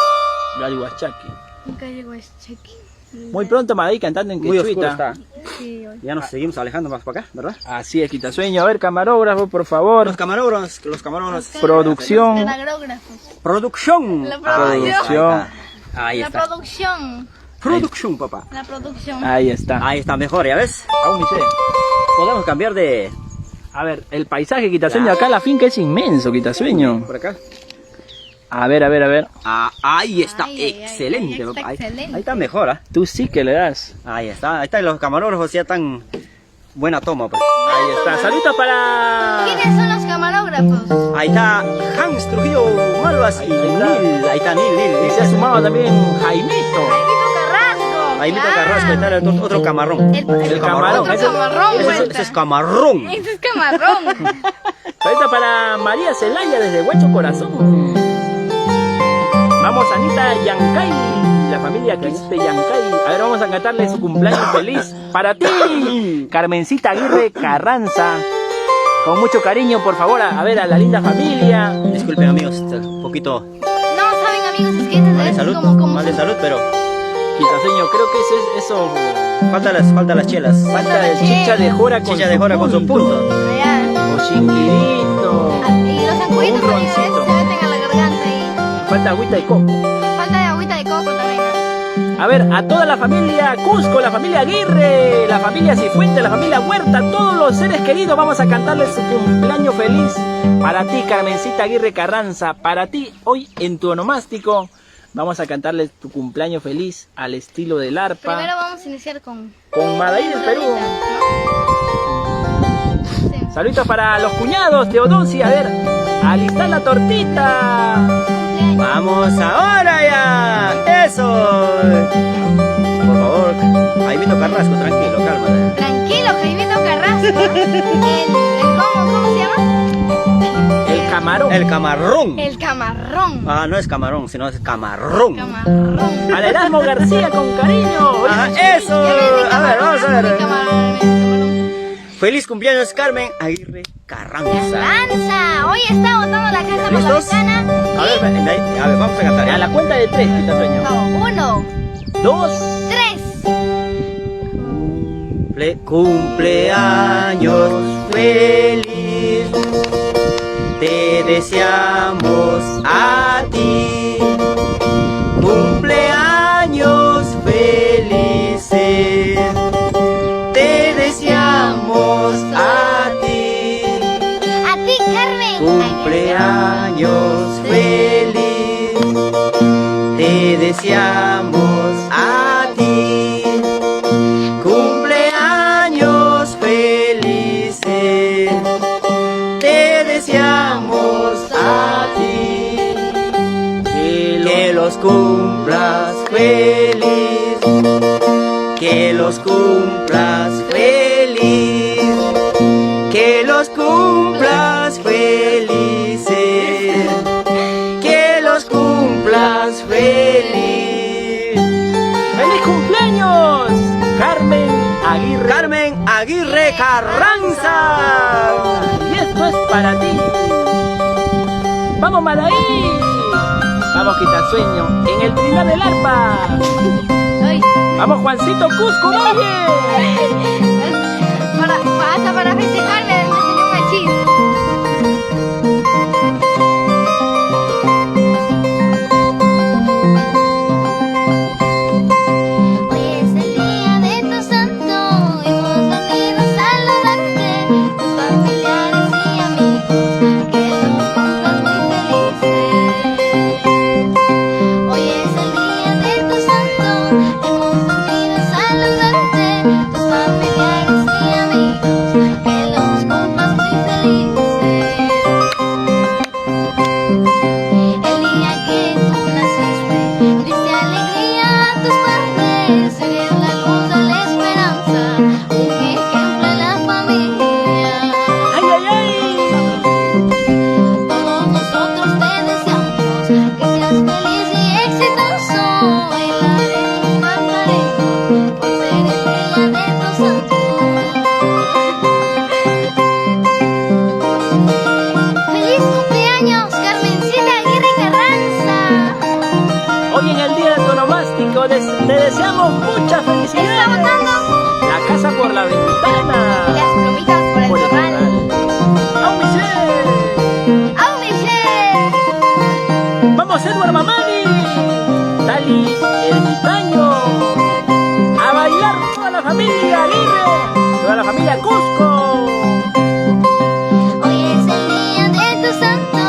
Galhuachaki. Nunca llegó a cheque. Muy pronto Madaí cantando en Muy oscuro quechuita. está. Sí, hoy. Ya nos seguimos alejando más para acá, ¿verdad? Así es, Quitasueño. A ver, camarógrafo, por favor. Los camarógrafos. Producción. Canagrógrafos. Producción. La producción. Ahí La está. producción. Producción, papá. La producción. Ahí está. Ahí está mejor, ¿ya ves? Aún ni sé. Podemos cambiar de... A ver, el paisaje Quitasueño, acá la finca es inmenso, Quitasueño. por acá. A ver, a ver, a ver. Ah, ahí está, Ay, ay, ay, excelente, ahí está papá. Ahí, excelente. ahí está mejor, ¿ah? Tú sí que le das. Ahí está, los camarógrafos ya están buena toma, pues. Ahí está. Saludos para... ¿Quiénes son los camarógrafos? Ahí está Hans Trujillo Malvas y Nil. Ahí está Nil. Y se ha sumado también Jaimito. Jaimito Carrasco. Ahí mira claro. Carrasco, ahí está el otro camarrón. El camarón. Otro Ese- camarrón, Ese vuelta. es camarrón. Ese es camarón. Saludos para María Celaya desde Huecho Corazón. Vamos, Anita Yancay, la familia Quispe Yancay. A ver, vamos a cantarle su cumpleaños feliz para ti, Carmencita Aguirre Carranza. Con mucho cariño, por favor, a ver a la linda familia. Disculpen amigos, un poquito No, saben amigos, es que mal de es salud, como mal de salud, pero Quitaseño, creo que eso falta las chelas. falta de chicha de jora con Chicha de jora con su punto. allá. O chinguirito. Y los zancuditos Un también se roncito. meten a la garganta y Falta agüita y coco. falta de agüita de coco también. A ver, a toda la familia Cusco, la familia Aguirre, la familia Cifuente, la familia Huerta, todos los seres queridos, vamos a cantarles su cumpleaños feliz. Para ti, Carmencita Aguirre Carranza, para ti, hoy en tu onomástico, vamos a cantarles tu cumpleaños feliz al estilo del arpa. Primero vamos a iniciar con Madaí del Perú. ¿no? Sí. Saludos para los cuñados, Teodosia, a ver, alistar la tortita. Cumpleaños. Vamos ahora ya. Eso. Por favor, Jaimito Carrasco, tranquilo, calma. Tranquilo, Jaimito Carrasco. ¿Cómo se llama? El camarón. El camarón. El camarón. Ah, no es camarón, sino es camarón. Camarón. Al Erasmo García con cariño. Ajá, eso. Ya ves, mi A ver, camarón, vamos a mi ver. camarón. Feliz cumpleaños, Carmen Aguirre Carranza. Carranza. Hoy está botando la casa por la ¿Listos? ventana. A ver, vamos a cantar. A la cuenta de 3, Quitasueño. No, 1, 2, 3. Cumpleaños feliz, te deseamos a ti. Cumpleaños felices, te deseamos a ti. A ti, Carmen. Cumpleaños feliz, te deseamos a ti. Cumpleaños felices, te deseamos a ti. Que los cumplas feliz, que los cumplas feliz, que los cumplas felices, que los cumplas feliz. ¡Feliz cumpleaños! Carmen Aguirre. Carmen Aguirre Carranza. Y esto es para ti. ¡Vamos, Madaí! Vamos, Quitasueño, en el trinar del arpa. Ay. ¡Vamos, Juancito Cusco, oye! Para festejarme, me enseñó un hechizo. Hoy es el día de tu santo y hemos venido a saludarte, tus familiares y amigos, que los cumplas muy felices. Hoy es el día de tu santo, hemos venido a saludarte, tus familiares y amigos, que los Vamos, Edward Mamani, Dali Ermitaño, a bailar toda la familia Aguirre, toda la familia Cusco. Hoy es el día de tu santo,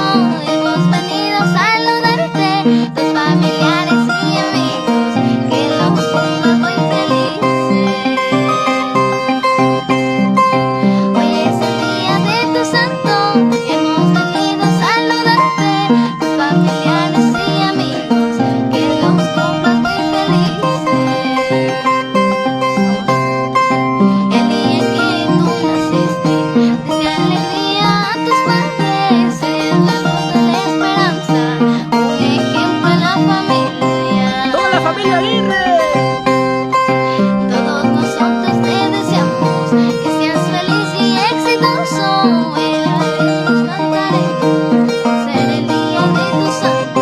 hemos venido a saludarte, tus familiares y amigos, que los pongas muy felices. Hoy es el día de tu santo, hemos venido a saludarte, tus familiares y amigos, que los pongas muy felices. El día en que tú naciste, desde alegría a tus padres, eres la luz de la esperanza, un ejemplo en la familia. Toda la familia Aguirre. Todos nosotros te deseamos que seas feliz y exitoso. Nos cantaremos por ser el día de tu santo.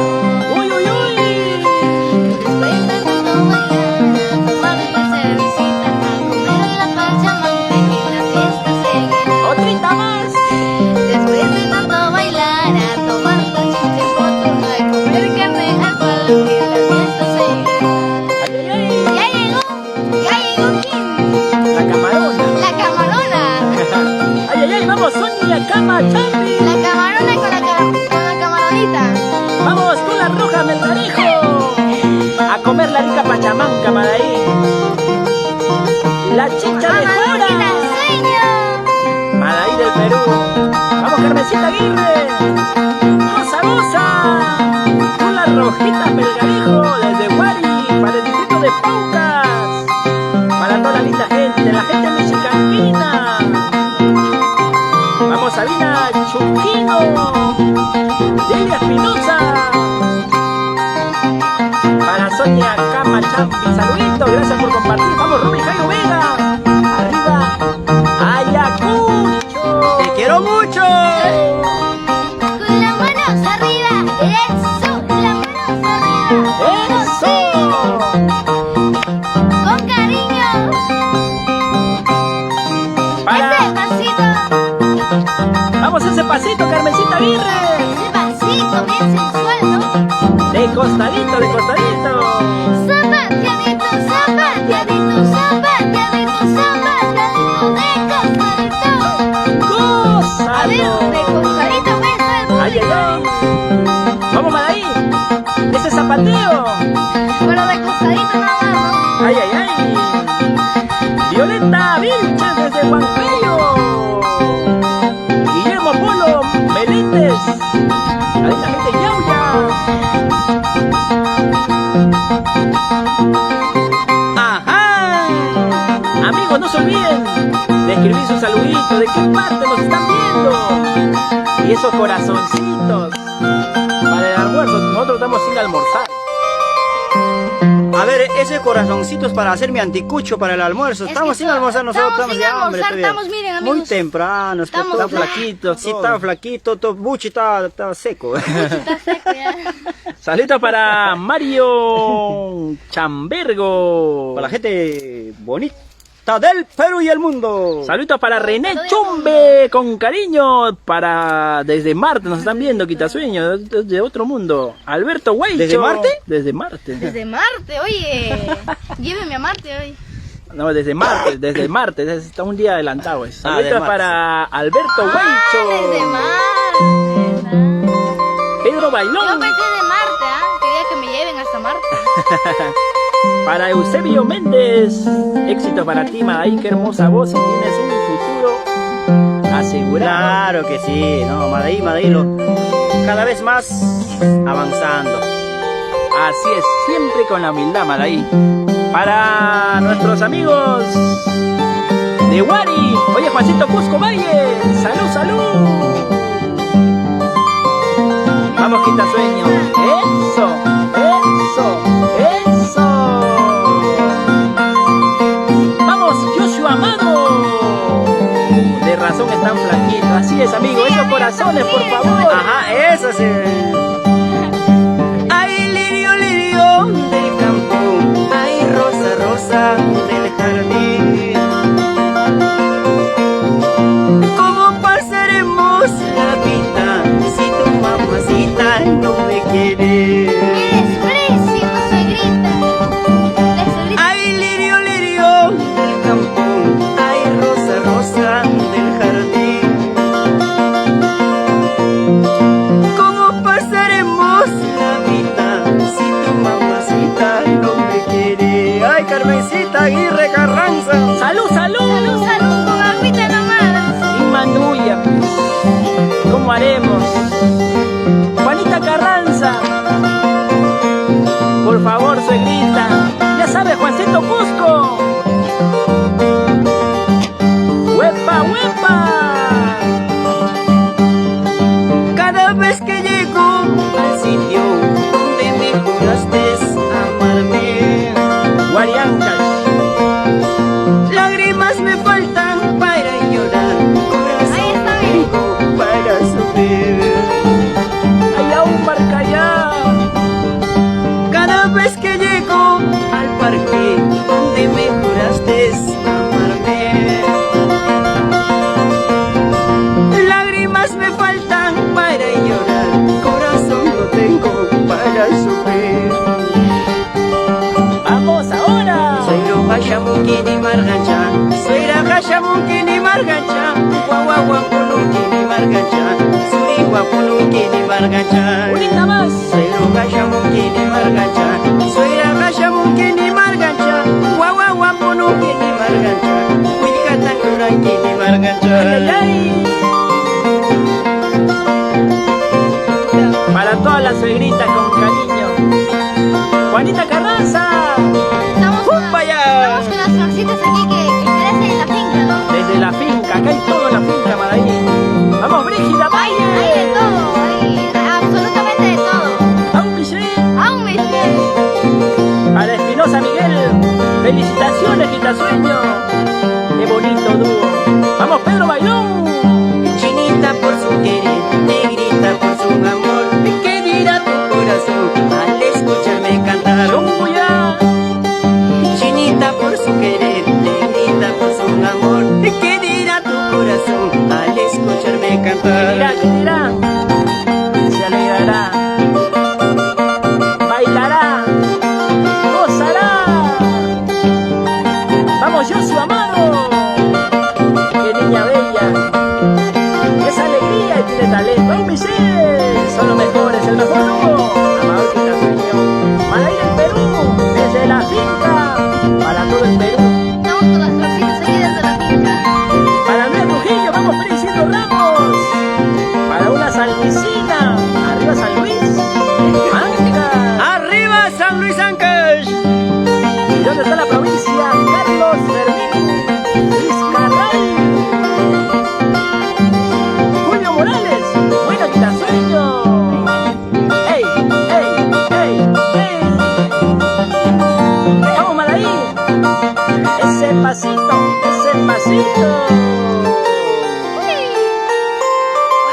Uy, uy, uy. Después de tanto bailar, a tomar la cervecita, a comer la pachamanca y la fiesta seguirá. Otrita más. Después de tanto bailar, a tomar tachiche, fotos, a comer carne al palo que la fiesta seguirá. Ay, ay, ay. Ya llegó ¿quién? La camarona. La camarona. Ay, ay, ay, vamos, Sonia Cama Chambi. La camarona con la camaronita. Vamos con la roja Melgarejo. A comer la rica pachamanca, Madaí. La chicha de Mamá, fuera. que la sueño. Madaí del Perú. Vamos, Carmencita Aguirre. Goza, goza. Con la rojita Melgarejo desde Guari para el distrito de Paucas. Para toda la linda gente, la gente mexicanquina. Vamos, Sabina Chuquino. Delia Espinosa. Para Sonia Cama Champi, saluditos, gracias por compartir. Vamos, Rubí Jairo Vega. Arriba, Ayacucho. ¡Te quiero mucho! Con las manos arriba. Eso, las manos arriba. ¡Eso! Con cariño. Para, Ese pasito. vamos a ese pasito, Carmencita Aguirre. Ese pasito bien sensual, ¿no? De costadito, de costadito. Zapateadito, zapateadito, zapateadito, zapateadito, de costadito. A ver, ¡Gózalo! de costadito, beso al ¡Ay, ay, público. ay! ¡Vamos, Madaí! ¡Ese zapateo! Pero de costadito nada más, ¿no? ¡Ay, ay, ay! Violeta Vilches desde Huancayo. Guillermo Polo Meléndez. Ahí la gente yauya. ¡Ajá! Amigos, no se olviden de escribir sus saluditos, de qué parte nos están viendo. Y esos corazoncitos para el almuerzo. Nosotros estamos sin almorzar. A ver, ese corazoncito es para hacer mi anticucho para el almuerzo. Es Estamos que sin almorzar nosotros, estamos estamos sin de hambre almorzar, todavía. estamos, miren, amigos. Muy temprano, Estamos está flacos. flaquito, sí, estaba flaquito, todo Buchi estaba seco. Está seco ya. Saludos para Mario Chambergo. Para la gente bonita del Perú y el mundo. Saludos para René Chumbe, con cariño, para desde Marte, nos están viendo, Quitasueño, de otro mundo. Alberto Huaycho. ¿Desde Marte? Desde Marte. Desde Marte, oye. Lléveme a Marte hoy. No, desde Marte, está un día adelantado. de Saludos Marte. para Alberto Desde Huaycho. Marte. Pedro Yo Bailón. pensé de Marte, ¿ah? Quería que me lleven hasta Marte. Para Eusebio Méndez. Éxito para ti, Madaí, qué hermosa voz y tienes un futuro asegurado. Claro que sí, no, Madaí, cada vez más avanzando. Así es, siempre con la humildad, Madaí. Para nuestros amigos de Guari. Oye, Juancito Cusco Valle. Salud, salud. Vamos, Quitasueño. Eso, eso, eso. Vamos, Joshua Amado. De razón están flaquitos. Así es, amigo. Sí, Esos amigo, corazones, por miren, favor. Ajá, eso sí. Ay, lirio, lirio del campo, ay, rosa, rosa del jardín. ¿Cómo pasaremos la vida si tu mamacita no me quiere? margancha, guagua punukini margancha, suriwa punukini margancha. Unita más. Suegro gasha mungkini margancha, suegra gasha mungkini margancha, guagua punukini margancha, wikatan kurangkini margancha. Ay, ay, ay. Para todas las suegritas con cariño. Juanita Carranza. Estamos con ¡Vaya! las florcitas aquí que crecen en la finca, ¿no? Desde la finca, acá hay todo en la finca, Madaí. Vamos, Brígida, Hay de vaya. todo, hay absolutamente de todo. Vamos, Michelle. Aún me tiene. Para Espinosa Miguel, felicitaciones, quitasueño. Qué bonito dúo. Vamos, Pedro Bailón. Chinita por su querer, negrita por su amor, ¿qué dirá tu corazón al escucharme cantar? Chunguya. Chinita por su querer, negrita por su amor, ¿qué dirá tu corazón al escucharme ¿Qué dirá? cantar? ¿Qué dirá? Se alegrará. Bailará. Gozará. Vamos, yo su amado. Qué niña bella. Es alegría y tiene talento. ¡Vamos, Michelle! Son los mejores, el mejor dúo. Amador Quitasueño. Madaí del Perú, desde la finca. Para todo el Perú. Estamos con las florcitas aquí desde la finca. Para Andrés Trujillo, vamos, Feliciano Ramos. Para una salmicina. Arriba San Luis. Anca. ¡Arriba San Luis Ancash! ¿Y dónde está la provincia? Carlos Fermín Vizcarray. Julio Morales. Bueno, Quitasueño. ¡Ey, ey, ey, ey! ¡Vamos, Madaí! Ese pasito, ese pasito.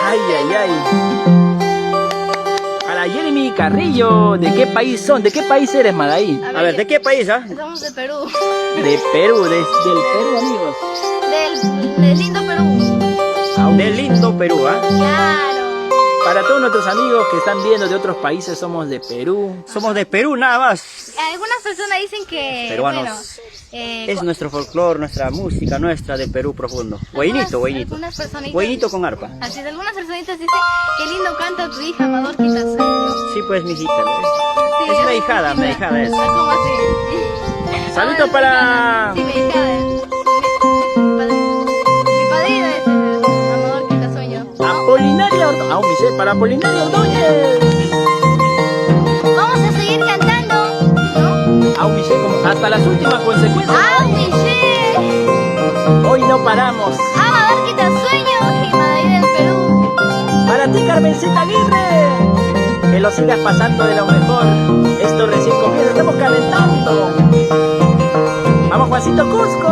Ay, ay, ay. Para Jeremy Carrillo, ¿de qué país son? ¿De qué país eres, Madaí? A ver, ¿de qué país, ah? Estamos de Perú. De Perú, desde el Perú, amigos. Del lindo Perú. Del lindo Perú, ¿ah? Claro. Para todos nuestros amigos que están viendo de otros países, somos de Perú. Somos de Perú, nada más. Algunas personas dicen que, Peruanos. bueno, Es nuestro folclore, nuestra música nuestra de Perú profundo. Guainito, guainito. Algunas personitas, Guainito con arpa. así de algunas personitas dicen, qué lindo canta tu hija, Amador Quitasueño. Sí, pues, mi hija. Sí, Es una así hijada, como una hijada es. Ah, ¿cómo así? Saludos Ah, para... Sí, mi hijada es. Mi padrino es Amador Quitasueño. Apolinaria Ordóñez. Ah, Michelle, para Apolinaria Ordóñez. Vamos a seguir cantando, ¿no? Ah, Michelle, como hasta las últimas consecuencias. ¡Ah, Michelle! Hoy no paramos. Amador Quitasueño y Madaí del Perú. Para ti, Carmencita Aguirre. Que lo sigas pasando de lo mejor. Esto recién comienza, estamos calentando. Vamos, Juancito Cusco.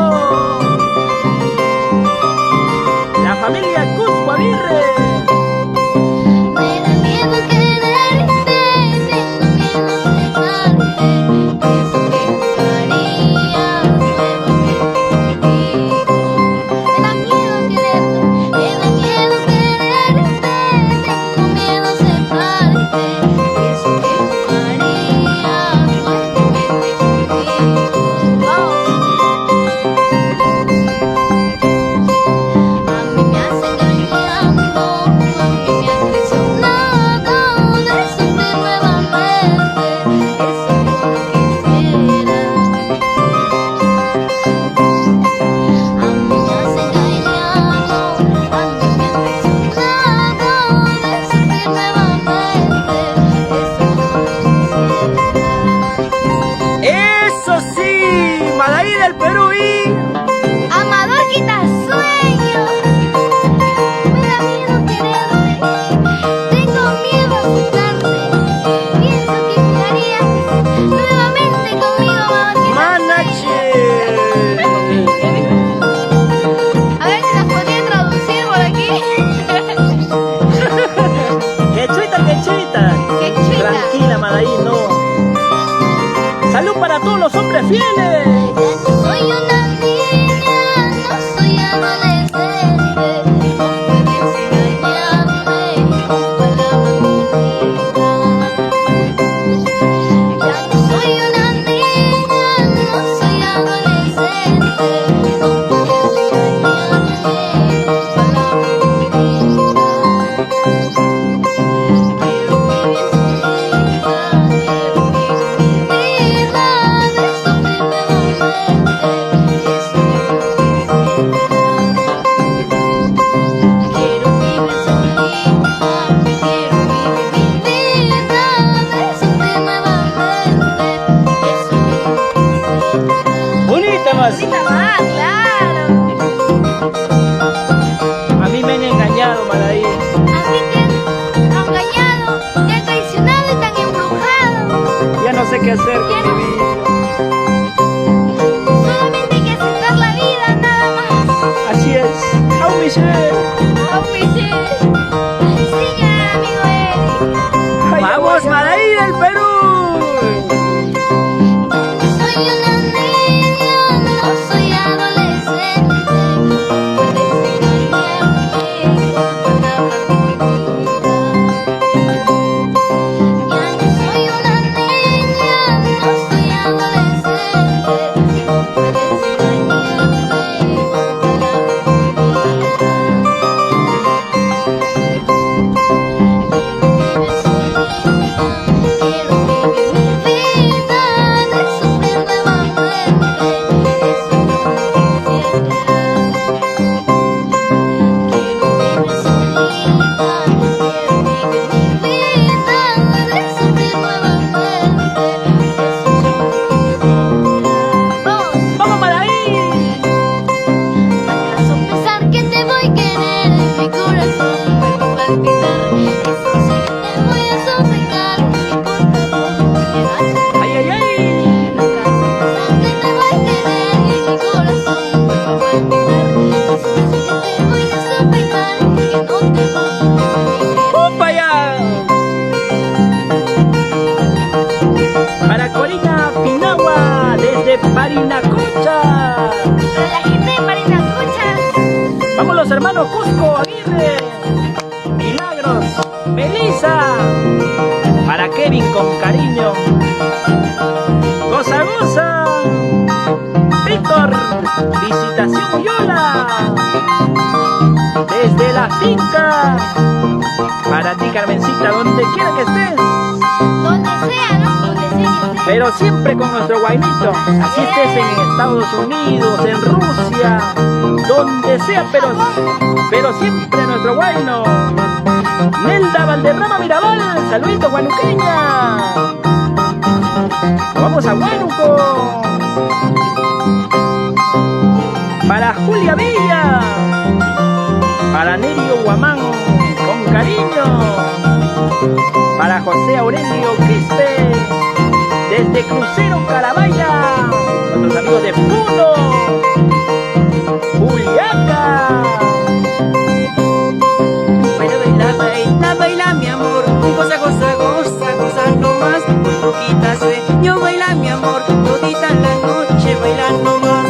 La familia Cusco Aguirre. Me da miedo quererte, tengo miedo dejarte. Pienso que jugarías luego conmigo. Me da miedo quererte, me da miedo quererte. Tengo miedo separarte. Pienso que jugarías fuertemente conmigo. Vamos. A mí me has engañado, a mí me has traicionado, de sufrir nuevamente, eso no quisiera. A mí me has engañado, a mí me has traicionado, de sufrir nuevamente, eso no quisiera. Eso sí, Madaí del Perú y... Amador Quitasueño, me da miedo quererte, tengo miedo a asustarte, pienso que jugarías nuevamente conmigo, Amador Quitasueño. Manache. A ver si nos podría traducir por aquí. ¡Qué chuita, qué chuita! ¡Qué chuita! Tranquila, Madaí, no. ¡Salud para todos los hombres fieles! Ya no soy una niña, no soy adolescente, no puedes engañarme con palabras bonitas. Ya no soy una niña, no soy adolescente, no puedes engañarme hermano Cusco Aguirre, Milagros, Melissa, para Kevin con cariño, Goza Goza, Víctor, Visitación Yola, desde la finca, para ti Carmencita, donde quiera que estés. Donde sea, ¿no? Donde sea que estés. Pero siempre con nuestro guainito, así estés en Estados Unidos, en Rusia, donde sea, pero siempre nuestro guayno. Nelda Valderrama Mirabal, saludito guanuqueña. Vamos a Huánuco. Para Julia Villa, para Nerio Guamán, con cariño. Para José Aurelio Quispe, desde Crucero Carabaya, nuestros amigos de Puno, Juliaca. Baila, baila, baila, mi amor, goza, goza, goza, goza nomás, con poquita sueño, baila, mi amor, todita la noche, baila nomás.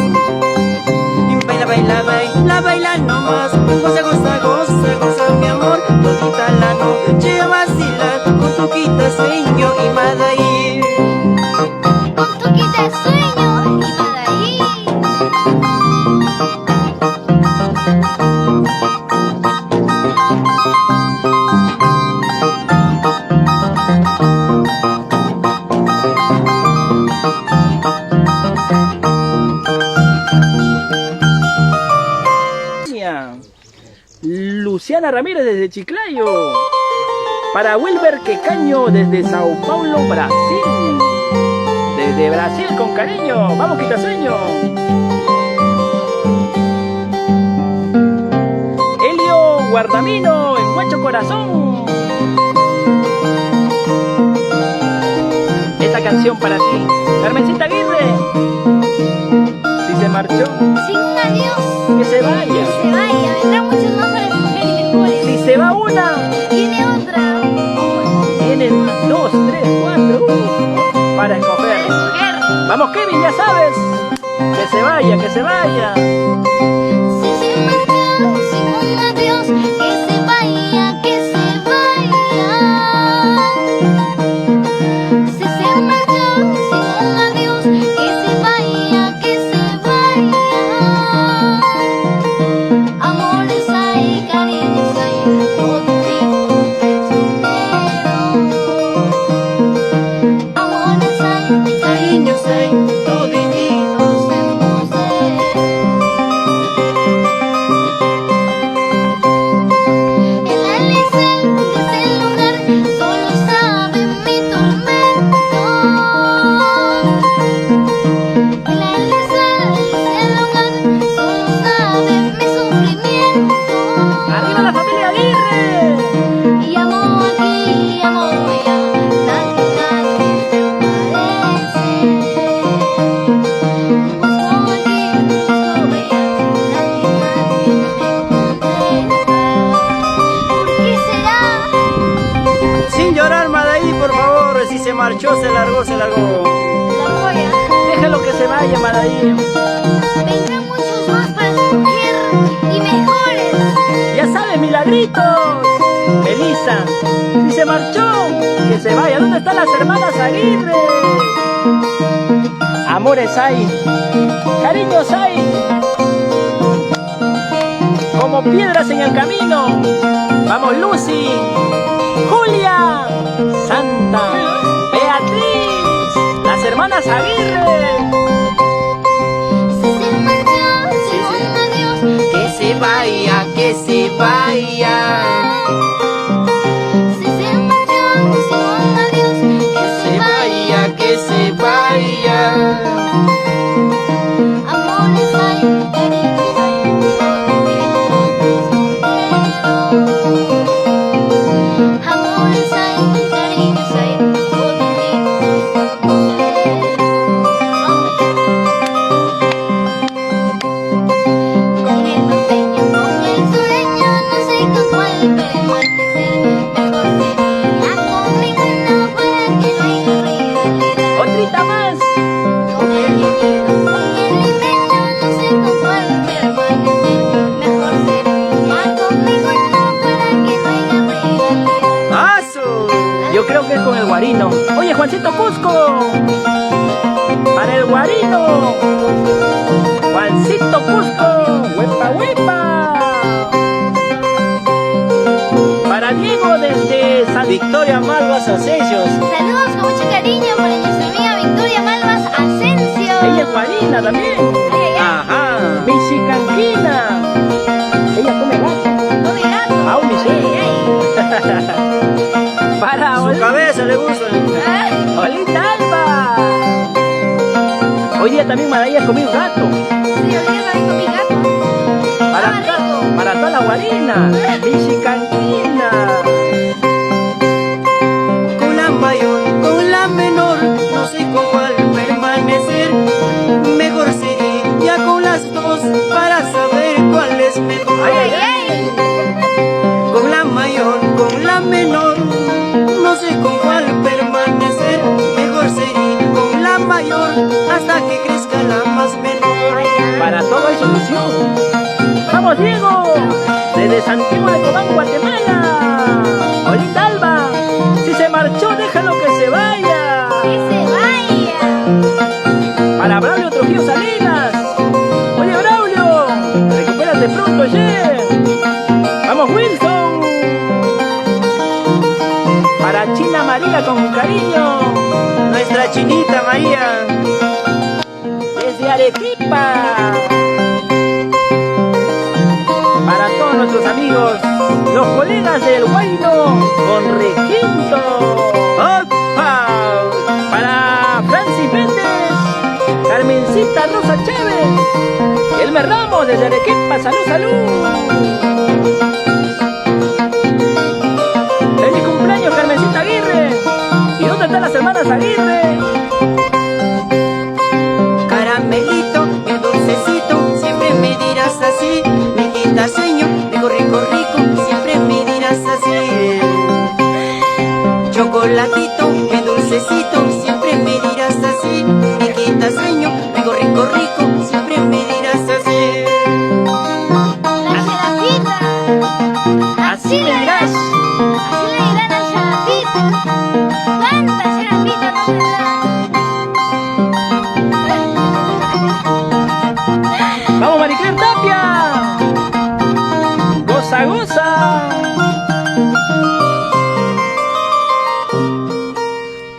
Baila, baila, baila, baila nomás, goza, goza, goza, goza, mi amor, todita la noche, vacila, con poquita sueño y Madaí. Con toquita de sueño y Madaí. Luciana Ramírez desde Chiclayo. Para Wilber Quecaño desde Sao Paulo, Brasil. Desde Brasil con cariño. Vamos, quitasueño. Elio Guardamino en Huacho Corazón. Esta canción para ti, Carmencita Aguirre. Si se marchó, Sin un adiós. que se vaya. Que se vaya. Vendrán muchas más para escoger y mejores. Si se va una, Tiene otra. tienen 2, 3, 4 para Para escoger. escoger. Vamos, Kevin, ya sabes. Que se vaya, que se vaya. Si se marchó sin un adiós, que se vaya, que se vaya. Si se marchó sin un adiós, que se vaya, que se vaya. Amores hay, cariños hay, todo tipo de sonero. Amores hay, cariños hay, todo tipo de en la licel de ese lugar solo sabe mi tormento. En la licel de ese lugar solo sabe mi sufrimiento. ¡Arriba la familia Aguirre! Y amo aquí, amo allá, nadie se parece. Busco aquí, busco allá, nadie me contesta. ¿Por qué será? Sin llorar, Madaí, por favor. Si se marchó, se largó, se largó. La joya. Déjalo que se vaya, Madaí. Vendrán muchos más para escoger y mejores. Ya sabes, milagritos. Elisa, si se marchó, que se vaya. ¿Dónde están las hermanas Aguirre? Amores hay, cariños hay, como piedras en el camino. Vamos, Lucy, Julia, Santa, Beatriz, las hermanas Aguirre. Si se marchó sin un adiós, Que se vaya, que se vaya. si se marchó sin un adiós, que se vaya. Que se vaya. Amores hay, cariños hay, amores hay, cariños hay, con el norteño, con el sureño, no sé con cuál, pero en muerte. Yo creo que es con el guarino. Oye, Juancito Cusco. Para el guarino. Juancito Cusco. Huepa, huepa. Para Diego desde San Victoria Malvas Ascensios. Saludos con mucho cariño para nuestra amiga Victoria Malvas Asensio. Ella es guarina también. Ay, ay, ay. Ajá. Michicanquina. Ella come gato. Come gato. Ah, un Michelle. Ay, Para Su cabeza le gusta. ay. Olita Alba. Hoy día también Maraya comió gato. Sí, hoy día también comí gato. Para, Estaba rico. para toda la guarina. Michicanquina. Con la mayor, con la menor, no sé con cuál permanecer. Mejor sería con las dos para saber cuál es mejor. Ay, ay, ay. Con la mayor, con la menor, no sé con cuál permanecer. Mejor sería con la mayor hasta que crezca la más menor. Para todo hay solución. ¡Vamos, Diego! Desde Santiago de Cobán, Guatemala. Olita Alba. Si se marchó, déjalo que se vaya. Que se vaya. Para Braulio Trujillo Salinas. Oye, Braulio. Recupérate pronto, che. ¡Vamos, Wilson! Para China María con cariño. Nuestra chinita María. Desde Arequipa. Para todos nuestros amigos, los colegas del Guayno con Requinto. ¡Opa! Para Francis Méndez, Carmencita Rosa Chávez, Elmer Ramos desde Arequipa. ¡Salud, salud! ¡Feliz cumpleaños, Carmencita Aguirre! ¿Y dónde están las hermanas Aguirre? Caramelito, el dulcecito, siempre me dirás así. Mijita sueño, rico, rico, rico, siempre me dirás así. Chocolatito, el dulcecito, siempre me dirás así. Mijita sueño, rico, rico, rico, siempre me dirás así. La Serafita. Así me dirás. Así le dirán a Serafita. ¿Cuántas Serafitas no tendrán? ¡Vamos, Maricler Tapia! ¡Goza, goza!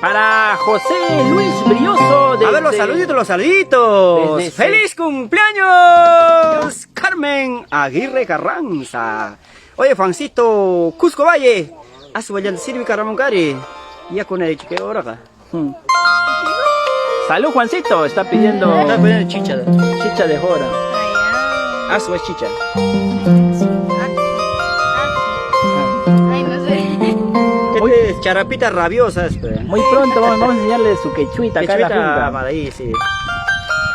Para José Luis Brioso de... A ver, los saluditos, los saluditos. Desde- ¡Feliz cumpleaños! Carmen Aguirre Carranza. Oye, Juancito Cusco Valle. A su vayan sirvi Caramongari. Ya con el chiqueo ahora. Salud, Juancito. Está pidiendo Está poniendo chicha. chicha de jora. Ay, A su es chicha. ay, no sé. Oye, charapita rabiosa. Muy pronto vamos a enseñarle su quechuita acá a la finca. Madaí, sí.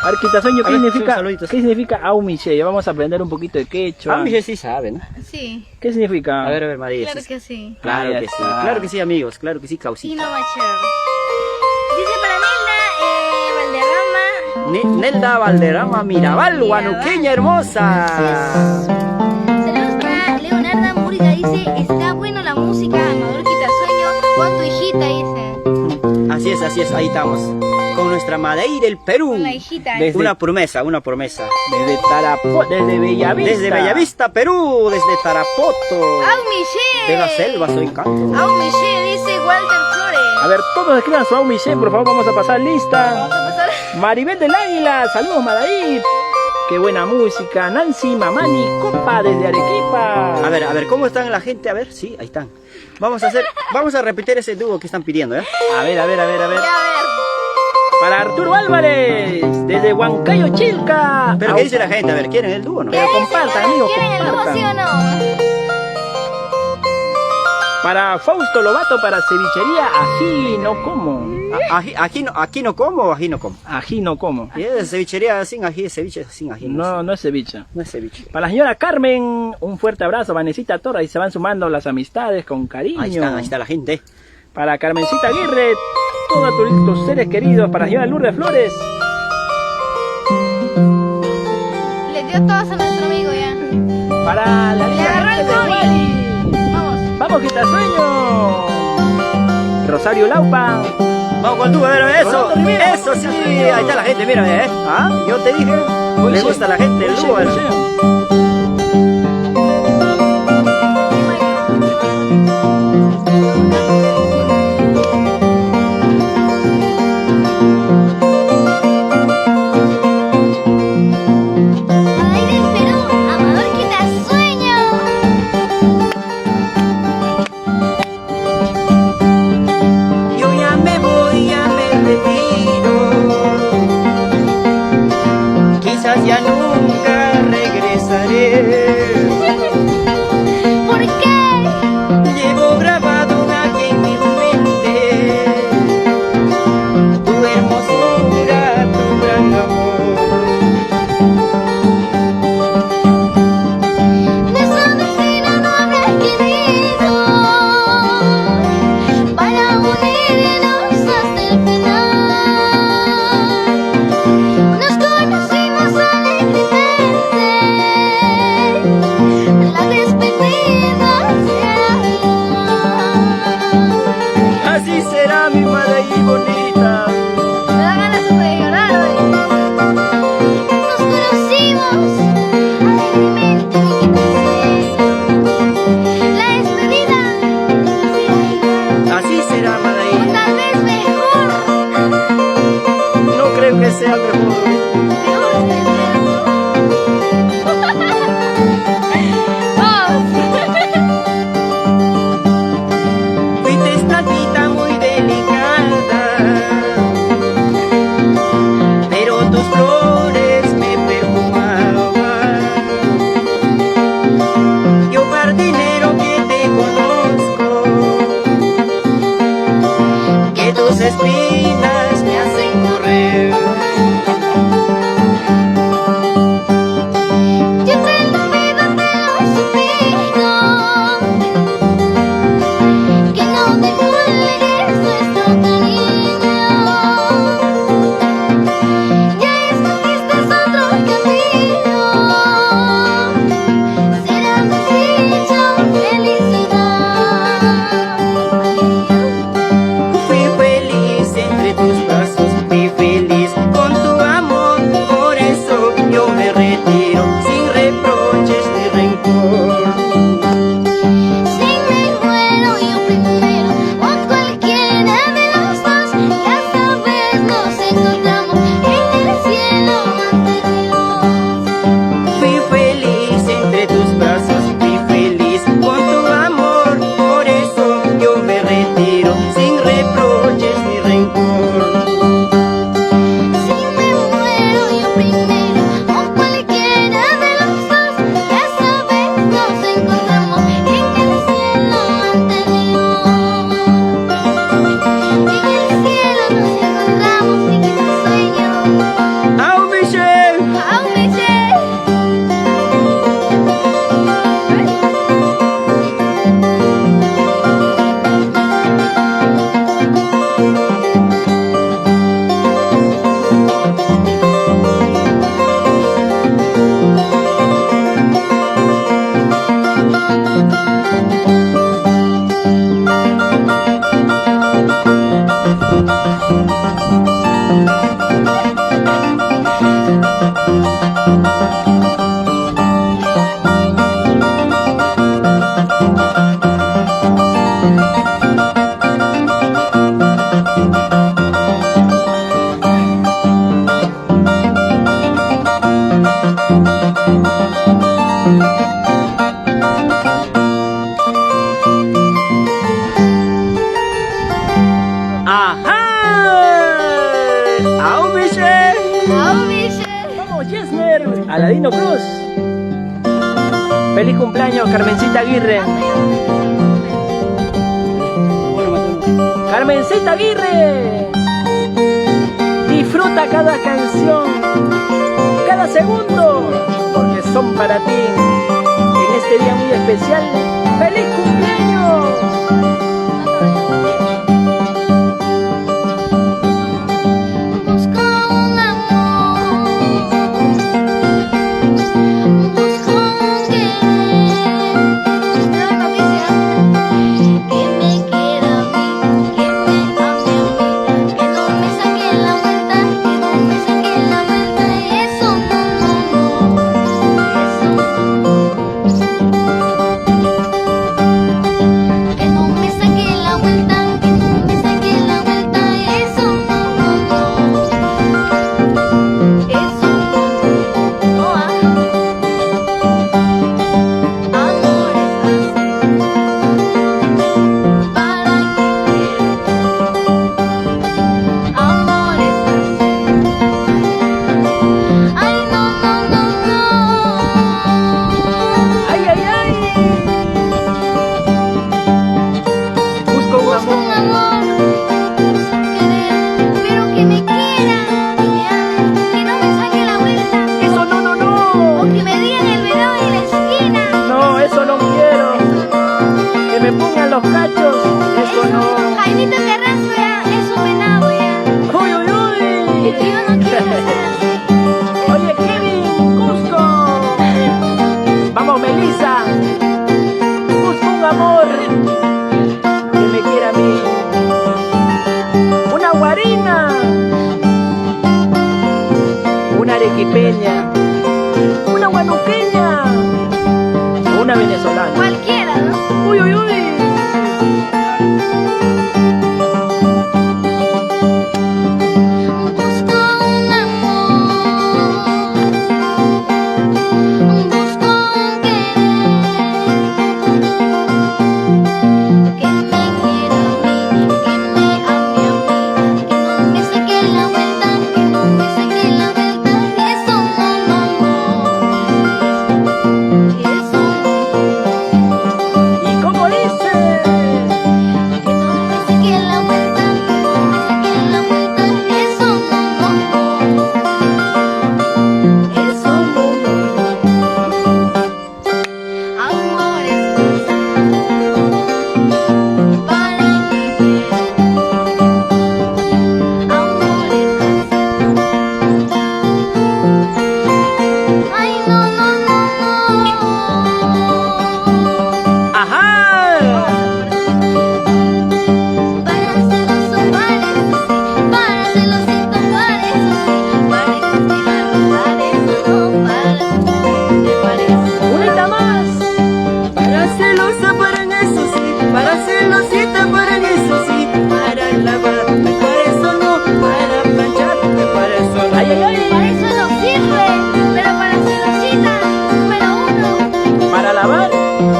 A ver, Quitasoño, A ¿qué ver, significa? saluditos. ¿Qué significa Aumiche? Ya vamos a aprender un poquito de quechua. Ah, mi sí sabe, ¿no? Sí, ¿Qué significa? A ver, María. claro que sí. Claro Ahí que sí. está. Claro que sí, amigos. Claro que sí, Y causita. no va a echar. Dice para Nilda Valderrama. Nelda Valderrama Mirabal, guanuqueña hermosa. Saludos para Leonarda Murga. Dice, está bueno la música, Amador Quitasueño, con tu hijita, dice. Así es, ahí estamos. Con nuestra Madei del Perú. Con la hijita. Desde- Una promesa, una promesa. Desde Tarapoto, desde Bellavista. Desde Bellavista, Perú, desde Tarapoto. ¡Au, Michelle! De la selva, soy canto. ¡Au, Michelle! Dice Walter Flores. A ver, todos escriban su Aumiche, por favor, vamos a pasar lista. Vamos a pasar. Maribel del Águila, saludos Madaí. Qué buena música. Nancy Mamani Copa desde Arequipa. A ver, ¿cómo están la gente? A ver, sí, ahí están. Vamos a repetir ese dúo que están pidiendo, ¿eh? A ver. Ya, a ver. Para Arturo Álvarez, desde Huancayo, Chilca. Pero ¿qué dice la gente? A ver, ¿quieren el dúo o no? Pero compartan, amigos, ¿Quieren el dúo, compartan. sí o no? Para Fausto Lobato, para cevichería Ají no como. Aquí no como o ají no como. Ají no como. Y es cevichería sin ají, ceviche sin ají. No, no es ceviche. No es ceviche. Para la señora Carmen, un fuerte abrazo. Vanesita Torra, y se van sumando las amistades con cariño. Ahí está la gente. Para Carmencita Aguirre, todos tus seres queridos. Para la señora Lourdes Flores. Le dio todos a nuestro amigo ya. Para la Le niña agarró el de COVID. Guari. Vamos. Vamos, Quitasueño. Rosario Laupa. Vamos con tú, a ver, eso, Rolando Rivera. eso sí, ahí está la gente, mira, ¿Ah? yo te dije, le gusta a la gente el lugar. Ay, del Perú, Amador Quitasueño. Yo ya me voy, ya me retiro. Quizás ya nunca regresaré. ¿Por qué? Llevo grabado aquí en mi mente tu hermosura, tu gran amor. Nuestro destino no habrá querido para unirnos hasta el final. Nos conocimos alegremente, la despedida será Así será mi madre y bonita. me da ganas de llorar hoy. Nos conocimos alegremente, mi la despedida será igual, Así será, o Madaí. tal vez mejor. No creo que sea mejor. Peor tendremos. Vamos. Fuiste plantita muy delicada, pero tus flores me perfumaban. Yo jardinero que te conozco, que tus espinas me hacen correr. Yo te lo pido, te lo suplico, que no te cuelgues nuestro cariño. Ya escogiste otro camino, será mi dicha felicidad. Fui feliz entre tus brazos, fui feliz con tu amor. Por eso yo me retiro sin reproches ni rencor. Si me muero yo primero o cualquiera de los dos, ya sabes nos encontramos en el cielo ante Dios. Fui feliz entre tus brazos, fui feliz con tu amor. Por eso yo me retiro sin reproches ni rencor. Si me muero yo primero o cualquiera de los dos, ya sabes nos encontramos en el cielo ante Dios. En el cielo nos encontramos, chiquito sueño. ¡Au, Michelle! ¡Au, Michelle! ¡Ajá! ¡Au, Michelle! ¡Au, Michelle! Vamos, Jesmer. Aladino Cruz. Feliz cumpleaños, Carmencita Aguirre. Carmencita Aguirre. Disfruta cada canción, cada segundo, porque son para ti. En este día muy especial, ¡feliz cumpleaños! Busco un amor, busco un querer. Nueva noticia que me quiera a mí, que me Carmencita Carranza ya es un venado ya. ¡Uy, uy, uy! Y yo no quiero ser así. Oye, Kevin, Cusco. Vamos, Melissa. Busco un amor que me quiera a mí. Una guarina. Una arequipeña. Una guanuqueña. Una venezolana. Cualquiera, ¿no? Uy, uy, uy. Busco un amor, busco un querer, que me quiera a mí, que me ame a mí, que no me saque la vuelta, que no me saque la vuelta. Eso no, eso ¿Y cómo dice? que no me saque la vuelta, que no me saque la vuelta. Eso no, eso no. Amores para vivir, amores. Ay, no, no, no, no. ¡Ajá! Para celoso, para eso sí, para celosito, para eso sí, para castigar, para eso no, para eso. ¡Unita más! Para celosa, para eso sí, para celosita, para eso sí, para lavar, para eso no, para planchar, para eso no. ¡Ay, ay, ay! Para eso no sirve, pero para celosita, número uno, Para lavar,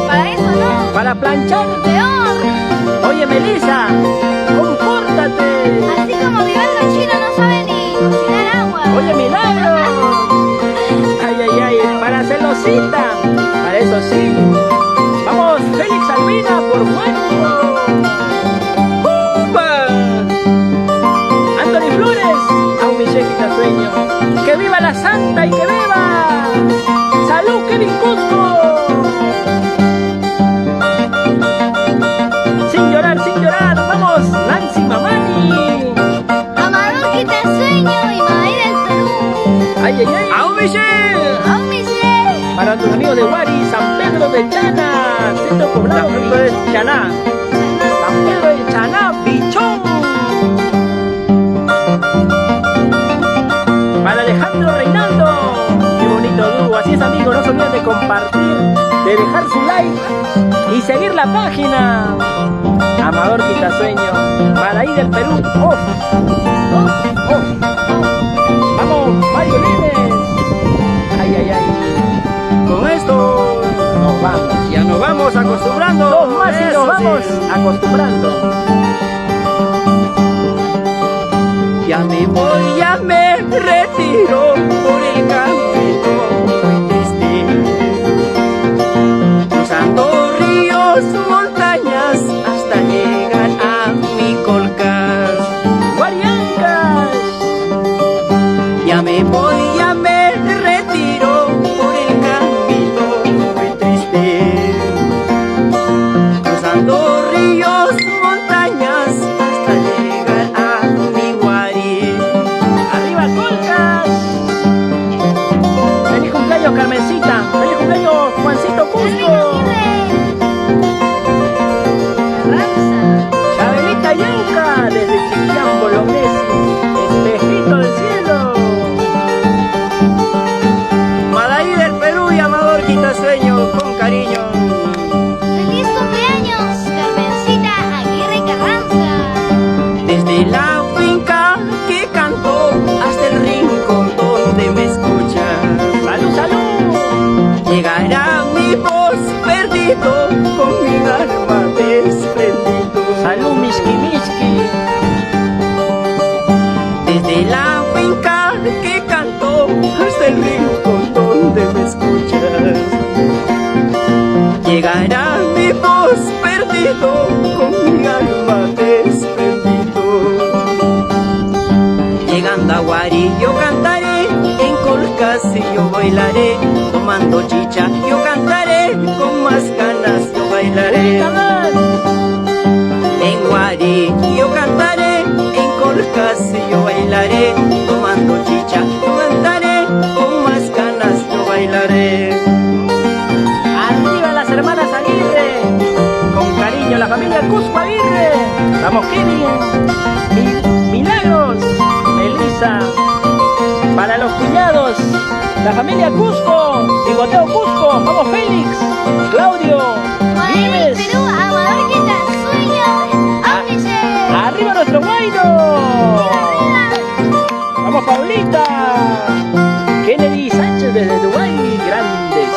para eso no, para planchar. peor. Oye, Melissa, compórtate. Así como mi gato chino no sabe ni cocinar agua. Oye, milagro. Ay, ay, ay, para celosita. Para eso sí. Vamos, Félix Albina, por fuego. ¡Pumba! Anthony Flores, a un Michelle sueño. ¡Que viva la santa y que viva! ¡Salud, Kevin Cusco! Sin llorar, vamos, Nancy Mamani. Amador quita el sueño y Madrid del Perú. Ay, ay, ay. ¡A un Michelle! ¡Aún Michelle! Para tus amigos de Huari, San Pedro de Chana, Centro Poblado de Chaná, San Pedro de Chaná, Bichón. Para Alejandro Reinaldo, qué bonito dúo, así es amigos, no se olviden de compartir, de dejar su like y seguir la página. Amador Quitasueño, para ahí del Perú, ¡off! Vamos, Mario Lemes. Ay, ay, ay. Con esto nos vamos. Ya nos vamos acostumbrando. Dos más y Eso nos vamos sí. acostumbrando. Ya me voy, ya me retiro por el camino muy triste, cruzando ríos, montañas, hasta llegar a mi Colcas. Guariancas. Ya me voy, ya me retiro por el camino muy triste, cruzando ríos, montañas, hasta llegar a mi Guari. Arriba Colcas. Feliz cumpleaños Carmencita. Feliz cumpleaños Juancito Cusco. Carranza. Chabelita Yanca desde Chiquián Bolognesi. Espejito del cielo. Malaí del Perú y Amador Quitasueño, con cariño. ¡Feliz cumpleaños, Carmencita Aguirre Carranza! Desde la finca que cantó hasta el rincón donde me escuchas, Salud, salud. llegará mi voz perdido con mi alma desprendido. Salud, Miski Miski. Desde la finca que cantó hasta el rincón donde me escuchas, llegará mi voz perdido con mi alma desprendido. Llegando a Guari yo cantaré, en Colcas yo bailaré, tomando chicha yo cantaré, con más ganas yo bailaré. En Guari cantaré, yo cantaré, en colcas yo bailaré, tomando chicha, yo cantaré, con más ganas yo bailaré. Arriba las hermanas Aguirre, con cariño la familia Cusco Aguirre. Vamos Kevin, Milagros, Melissa. Para los cuñados, la familia Cusco, Bigoteo Cusco. Vamos Félix, Claudio, Miami, Vives. Perú, Amador, Quitasueño, Audice. Arriba nuestro Guairo. Vamos Paulita. Kennedy Sánchez desde Dubái, grandes.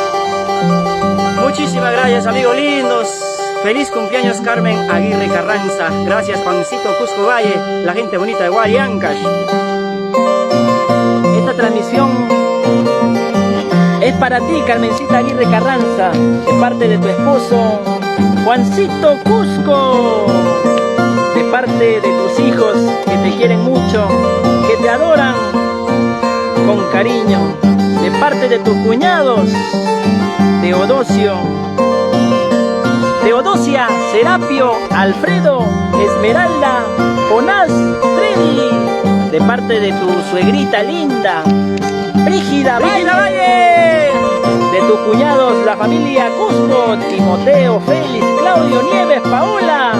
Muchísimas gracias, amigos lindos. Feliz cumpleaños, Carmen Aguirre Carranza. Gracias, Juancito Cusco Valle, la gente bonita de Huariancash. Esta transmisión es para ti, Carmencita Aguirre Carranza, de parte de tu esposo, Juancito Cusco, de parte de tus hijos que te quieren mucho, que te adoran con cariño, de parte de tus cuñados, Teodosia, Serapio, Alfredo, Esmeralda, Jonás, Freddy, de parte de tu suegrita linda, Brígida Valle, de tus cuñados, la familia Cusco, Timoteo, Félix, Claudio, Nieves, Paola,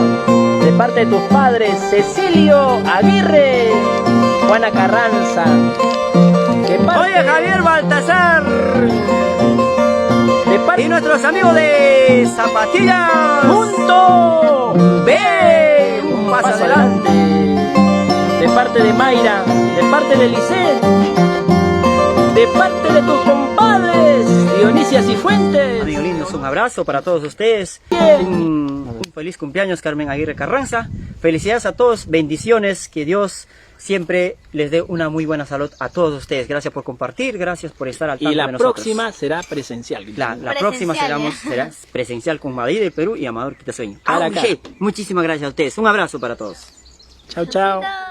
de parte de tus padres, Cecilio Aguirre, Juana Carranza, de parte Oye, Javier Baltasar. de parte Y nuestros amigos de Zapatillas. Junto, Ve un paso adelante. de parte de Mayra, de parte de Lisette, de parte de tus compadres, Dionisia Cifuentes. Amigos lindos, un abrazo para todos ustedes. Bien. Un feliz cumpleaños, Carmen Aguirre Carranza. Felicidades a todos, bendiciones, que Dios siempre les dé una muy buena salud a todos ustedes. Gracias por compartir, gracias por estar al tanto Y la de nosotros. próxima será presencial. La Presencial, próxima ya. será presencial con Madrid del Perú y Amador Quitasueño. Cara a cara. Muchísimas gracias a ustedes. Un abrazo para todos. Chao, chao. Chao.